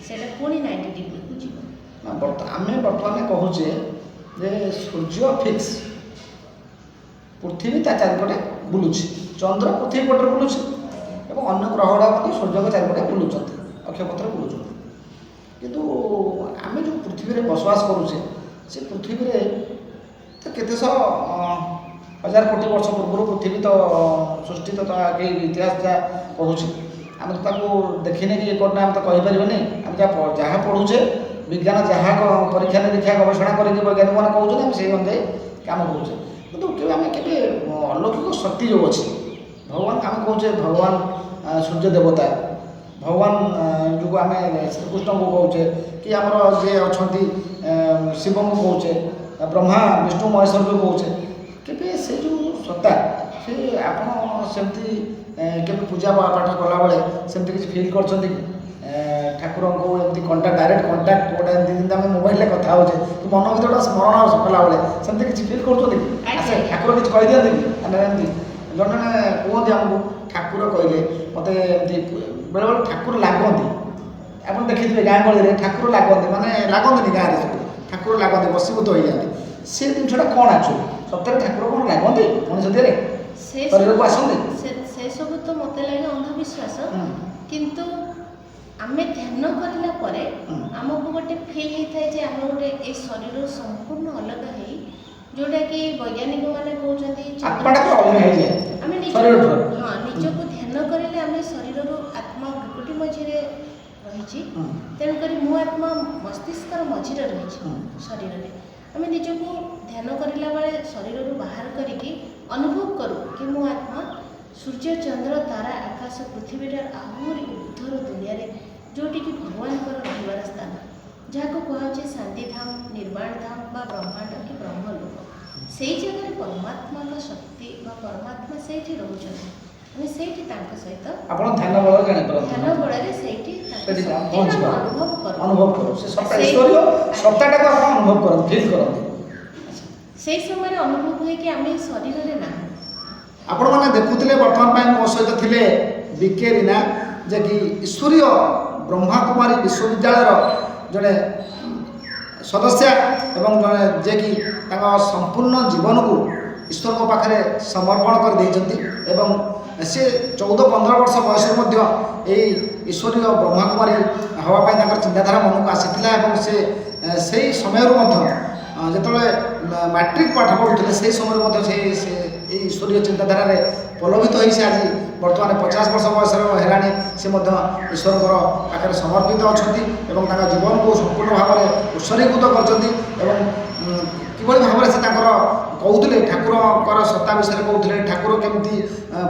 ସେଇଟା ପୁଣି 90 ଡିଗ୍ରୀକୁ ଯିବ। ନା ଆମେ ବର୍ତ୍ତମାନ କହୁଛେ ଯେ ସୂର୍ଯ୍ୟ ଫିକ୍ସ, ପୃଥିବୀ ତା ଚାରିପଟେ ବୁଲୁଛି, ଚନ୍ଦ୍ର ପୃଥିବୀ ପଟରେ ବୁଲୁଛି ଏବଂ ଅନ୍ୟ ଗ୍ରହଗୁଡ଼ା ମଧ୍ୟ ସୂର୍ଯ୍ୟଙ୍କ ଚାରିପଟେ ବୁଲୁଛନ୍ତି, ଅକ୍ଷପଥରେ ବୁଲୁଛନ୍ତି। କିନ୍ତୁ ଆମେ ଯେଉଁ ପୃଥିବୀରେ ବସବାସ କରୁଛେ ସେ ପୃଥିବୀରେ ତ କେତେ ଶହ ହଜାର କୋଟି ବର୍ଷ ପୂର୍ବରୁ ପୃଥିବୀ ତ ସୃଷ୍ଟି ତ କେହି ଇତିହାସ ଯାହା କହୁଛି, ଆମେ ତ ତାକୁ ଦେଖିନେ କି ଇଏ କରିନେ ଆମେ ତ କହିପାରିବାନି। ଆମେ ଯାହା ପଢ଼ୁଛେ, ବିଜ୍ଞାନ ଯାହା ପରୀକ୍ଷା ନିରୀକ୍ଷା ଗବେଷଣା କରିକି ବୈଜ୍ଞାନିକମାନେ କହୁଛନ୍ତି ଆମେ ସେଇ ଅନୁଯାୟୀ କାମ କରୁଛେ। କିନ୍ତୁ ଆମେ କେବେ ଅଲୌକିକ ଶକ୍ତି ଯେଉଁ ଅଛି, ଭଗବାନ ଆମେ କହୁଛେ ଭଗବାନ ସୂର୍ଯ୍ୟ ଦେବତା, ଭଗବାନ ଯେଉଁ ଆମେ ଶ୍ରୀକୃଷ୍ଣଙ୍କୁ କହୁଛେ କି ଆମର ଯିଏ ଅଛନ୍ତି ଶିବଙ୍କୁ କହୁଛେ, ବ୍ରହ୍ମା ବିଷ୍ଣୁ ମହେଶ୍ୱରଙ୍କୁ କହୁଛେ, କେବେ ସେ ଯେଉଁ ସତ୍ତା ସେ ଆପଣ ସେମିତି କେବେ ପୂଜା ପାଠ କଲାବେଳେ ସେମିତି କିଛି ଫିଲ୍ କରିଛନ୍ତି କି? ଠାକୁରଙ୍କୁ ଏମିତି ଡାଇରେକ୍ଟ କଣ୍ଟାକ୍ଟ ଗୋଟେ ଏମିତି ଆମେ ମୋବାଇଲରେ କଥା ହେଉଛେ କି ମନ ଭିତରେ ଗୋଟେ ସ୍ମରଣ କଲାବେଳେ ସେମିତି କିଛି ଫିଲ୍ କରୁଛନ୍ତି କି? ଆଚ୍ଛା, ଠାକୁର କିଛି କହିଦିଅନ୍ତି କି? ଆମେ ଏମିତି ଜଣେ ଜଣେ କୁହନ୍ତି ଆମକୁ ଠାକୁର କହିଲେ ମୋତେ ଏମିତି ବେଳେବେଳେ ଠାକୁର ଲାଗନ୍ତି। ଆପଣ ଦେଖିଥିବେ ଗାଁ ଗହଳିରେ ଠାକୁର ଲାଗନ୍ତି, ମାନେ ଲାଗନ୍ତିନି ଗାଁରେ ସବୁ ଠାକୁର ଲାଗନ୍ତି, ବଶୀଭୂତ ହୋଇଯାଆନ୍ତି। ସେ ଜିନିଷଟା କ'ଣ ଆକ୍ଚୁଆଲି ସତରେ ଠାକୁର କ'ଣ ଲାଗନ୍ତି ମଣିଷ ଦେହରେ, ଶରୀରକୁ ଆସନ୍ତି? ସେସବୁ ତ ମୋତେ ଲାଗେ ଅନ୍ଧବିଶ୍ୱାସ। କିନ୍ତୁ ଆମେ ଧ୍ୟାନ କରିଲା ପରେ ଆମକୁ ଗୋଟେ ଫିଲ୍ ହେଇଥାଏ ଯେ ଆମେ ଗୋଟେ ଏ ଶରୀର ସମ୍ପୂର୍ଣ୍ଣ ଅଲଗା ହେଇ, ଯେଉଁଟାକି ବୈଜ୍ଞାନିକମାନେ କହୁଛନ୍ତି ଆମେ ନିଜକୁ ଧ୍ୟାନ କରିଲେ ଆମେ ଶରୀରରୁ ଆତ୍ମା ଭ୍ରୁକୁଟି ମଝିରେ ରହିଛି। ତେଣୁକରି ମୁଁ ଆତ୍ମା ମସ୍ତିଷ୍କର ମଝିରେ ରହିଛି ଶରୀରରେ। ଆମେ ନିଜକୁ ଧ୍ୟାନ କରିଲା ବେଳେ ଶରୀରରୁ ବାହାର କରିକି ଅନୁଭବ କରୁ କି ମୁଁ ଆତ୍ମା ସୂର୍ଯ୍ୟ ଚନ୍ଦ୍ର ତାରା ଆକାଶ ପୃଥିବୀର ଆହୁରି ଉର୍ଦ୍ଧ୍ୱର ଦୁନିଆରେ, ଯେଉଁଠିକି ଭଗବାନଙ୍କର ରହିବାର ସ୍ଥାନ, ଯାହାକୁ କୁହାଯାଉଛି ଶାନ୍ତିଧାମ, ନିର୍ବାଣ ଧାମ ବା ବ୍ରହ୍ମାଣ୍ଡ କି ବ୍ରହ୍ମଲୋକ। ସେଇ ଜାଗାରେ ପରମାତ୍ମାଙ୍କ ଶକ୍ତି ବା ପରମାତ୍ମା ସେଇଠି ରହୁଛନ୍ତି। ଆମେ ସେଇଠି ତାଙ୍କ ସହିତ ଆପଣ ଧ୍ୟାନ ବଳରେ ଜାଣିପାରନ୍ତି, ଧ୍ୟାନ ବଳରେ ସେଇଠି ଅନୁଭବ କରୁ ସେ ସତ୍ତାଟାକୁ ଆପଣ ଅନୁଭବ କରନ୍ତି, ଫିଲ୍ କରନ୍ତି। ସେଇ ସମୟରେ ଅନୁଭବ ହୁଏ କି ଆମେ ଶରୀରରେ ନାହିଁ। ଆପଣମାନେ ଦେଖୁଥିଲେ ବର୍ତ୍ତମାନ ପାଇଁ ମୋ ସହିତ ଥିଲେ ବିକେ ରୀନା, ଯେ କି ଈଶ୍ୱରୀୟ ବ୍ରହ୍ମାକୁମାରୀ ବିଶ୍ୱବିଦ୍ୟାଳୟର ଜଣେ ସଦସ୍ୟା ଏବଂ ଜଣେ ଯିଏକି ତାଙ୍କ ସମ୍ପୂର୍ଣ୍ଣ ଜୀବନକୁ ଈଶ୍ୱରଙ୍କ ପାଖରେ ସମର୍ପଣ କରିଦେଇଛନ୍ତି ଏବଂ ସେ 14-15 ବର୍ଷ ବୟସରୁ ମଧ୍ୟ ଏହି ଈଶ୍ୱରୀୟ ବ୍ରହ୍ମାକୁମାରୀ ହେବା ପାଇଁ ତାଙ୍କର ଚିନ୍ତାଧାରା ମନକୁ ଆସିଥିଲା ଏବଂ ସେ ସେଇ ସମୟରୁ ମଧ୍ୟ ଯେତେବେଳେ ମାଟ୍ରିକ ପାଠ ପଢ଼ୁଥିଲେ ସେହି ସମୟରେ ମଧ୍ୟ ସେ ଏହି ଈଶ୍ୱରୀୟ ଚିନ୍ତାଧାରାରେ ପ୍ରଲୋଭିତ ହୋଇ ସେ ଆଜି ବର୍ତ୍ତମାନ 50 ବର୍ଷ ବୟସର ହେଲାଣି, ସେ ମଧ୍ୟ ଈଶ୍ୱରଙ୍କର ପାଖରେ ସମର୍ପିତ ଅଛନ୍ତି ଏବଂ ତାଙ୍କ ଜୀବନକୁ ସମ୍ପୂର୍ଣ୍ଣ ଭାବରେ ଉତ୍ସର୍ଗୀକୃତ କରିଛନ୍ତି ଏବଂ কিভাবে ভাবে সে তাঁর কৌলে ঠাকুরଙ୍କର সত্তা বিষয়ে কৌলে ঠাকুর কেমতি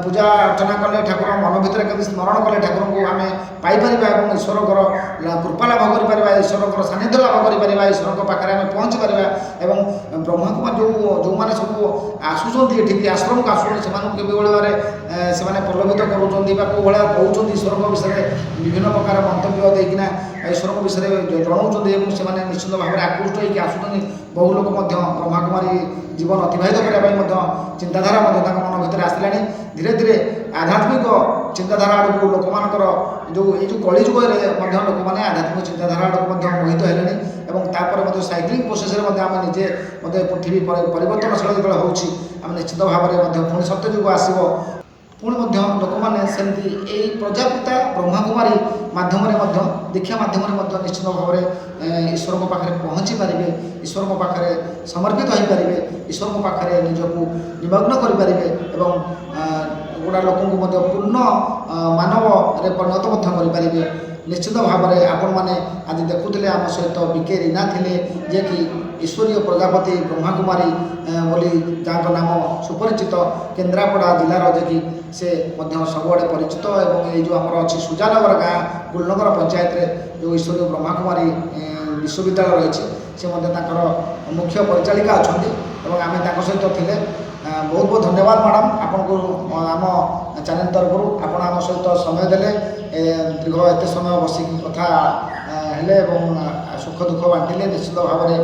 পূজা অর্চনা কলে ঠাকুর মন ভিতরে কেমতি স্মরণ কলে ঠাকুরଙ୍କୁ ଆମେ ପାଇପାରିବା ଏବଂ ଈଶ୍ୱରଙ୍କର କୃପା ଲାଭ କରିପାରିବା, ଈଶ୍ୱରଙ୍କର ସାନ୍ନିଧ୍ୟ ଲାଭ କରିପାରିବା, ଈଶ୍ୱରଙ୍କ ପାଖରେ ଆମେ ପହଞ୍ଚି ପାରିବା। ଏବଂ ବ୍ରହ୍ମକୁମାର ଯେଉଁମାନେ ସବୁ ଆସୁଛନ୍ତି ଏଠିକି ଆଶ୍ରମକୁ ଆସୁଛନ୍ତି ସେମାନଙ୍କୁ କିଭଳି ଭାବରେ ସେମାନେ ପ୍ରଲୋଭିତ କରୁଛନ୍ତି ବା କେଉଁ ଭଳିଆ କହୁଛନ୍ତି ଈଶ୍ୱରଙ୍କ ବିଷୟରେ ବିଭିନ୍ନ ପ୍ରକାର ମନ୍ତବ୍ୟ ଦେଇକିନା ଈଶ୍ୱରଙ୍କ ବିଷୟରେ ଜଣାଉଛନ୍ତି ଏବଂ ସେମାନେ ନିଶ୍ଚିତ ଭାବରେ ଆକୃଷ୍ଟ ହୋଇକି ଆସୁଛନ୍ତି। ବହୁ ଲୋକ ମଧ୍ୟ ବ୍ରହ୍ମକୁମାରୀ ଜୀବନ ଅତିବାହିତ କରିବା ପାଇଁ ମଧ୍ୟ ଚିନ୍ତାଧାରା ମଧ୍ୟ ତାଙ୍କ ମନ ଭିତରେ ଆସିଲାଣି। ଧୀରେ ଧୀରେ ଆଧ୍ୟାତ୍ମିକ ଚିନ୍ତାଧାରା ଆଡ଼କୁ ଲୋକମାନଙ୍କର ଏଇ ଯେଉଁ କଳିଯୁଗରେ ମଧ୍ୟ ଲୋକମାନେ ଆଧ୍ୟାତ୍ମିକ ଚିନ୍ତାଧାରା ଆଡ଼କୁ ମଧ୍ୟ ମୋହିତ ହେଲେଣି। ଏବଂ ତାପରେ ମଧ୍ୟ ସାଇକ୍ଲିଂ ପ୍ରୋସେସରେ ମଧ୍ୟ ଆମେ ନିଜେ ମଧ୍ୟ ପୃଥିବୀ ପରିବର୍ତ୍ତନଶୀଳ ଯେତେବେଳେ ହେଉଛି ଆମେ ନିଶ୍ଚିତ ଭାବରେ ମଧ୍ୟ ପୁଣି ସତ୍ୟଯୁଗ ଆସିବ। ପୁଣି ମଧ୍ୟ ଲୋକମାନେ ସେମିତି ଏଇ ପ୍ରଜାପିତା ବ୍ରହ୍ମକୁମାରୀ ମାଧ୍ୟମରେ ମଧ୍ୟ ଦୀକ୍ଷା ମାଧ୍ୟମରେ ମଧ୍ୟ ନିଶ୍ଚିତ ଭାବରେ ଈଶ୍ୱରଙ୍କ ପାଖରେ ପହଞ୍ଚି ପାରିବେ, ଈଶ୍ୱରଙ୍କ ପାଖରେ ସମର୍ପିତ ହୋଇପାରିବେ, ଈଶ୍ୱରଙ୍କ ପାଖରେ ନିଜକୁ ନିମଗ୍ନ କରିପାରିବେ ଏବଂ ଗୁଡ଼ା ଲୋକଙ୍କୁ ମଧ୍ୟ ପୂର୍ଣ୍ଣ ମାନବରେ ପରିଣତ ମଧ୍ୟ କରିପାରିବେ। ନିଶ୍ଚିତ ଭାବରେ ଆପଣମାନେ ଆଜି ଦେଖୁଥିଲେ ଆମ ସହିତ ବିକେ ରୀନା ଥିଲେ, ଯିଏକି ଈଶ୍ୱରୀୟ ପ୍ରଜାପତି ବ୍ରହ୍ମକୁମାରୀ ବୋଲି ଯାହାଙ୍କ ନାମ ସୁପରିଚିତ କେନ୍ଦ୍ରାପଡ଼ା ଜିଲ୍ଲାର, ଯିଏକି ସେ ମଧ୍ୟ ସବୁଆଡ଼େ ପରିଚିତ। ଏବଂ ଏଇ ଯେଉଁ ଆମର ଅଛି ସୁଜାନଗର ଗାଁ ଗୁଲନଗର ପଞ୍ଚାୟତରେ ଯେଉଁ ଈଶ୍ୱରୀୟ ବ୍ରହ୍ମକୁମାରୀ ବିଶ୍ୱବିଦ୍ୟାଳୟ ରହିଛି ସେ ମଧ୍ୟ ତାଙ୍କର ମୁଖ୍ୟ ପରିଚାଳିକା ଅଛନ୍ତି ଏବଂ ଆମେ ତାଙ୍କ ସହିତ ଥିଲେ। ବହୁତ ବହୁତ ଧନ୍ୟବାଦ ମ୍ୟାଡ଼ାମ୍ ଆପଣଙ୍କୁ ଆମ ଚ୍ୟାନେଲ୍ ତରଫରୁ ଆପଣ ଆମ ସହିତ ସମୟ ଦେଲେ, ଦୀର୍ଘ ଏତେ ସମୟ ବସିକି କଥା ହେଲେ ଏବଂ ସୁଖ ଦୁଃଖ ବାଣ୍ଟିଲେ। ନିଶ୍ଚିତ ଭାବରେ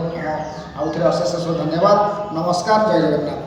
ଆଉଥରେ ଅଶେଷ ଧନ୍ୟବାଦ। ନମସ୍କାର, ଜୟ ଜଗନ୍ନାଥ।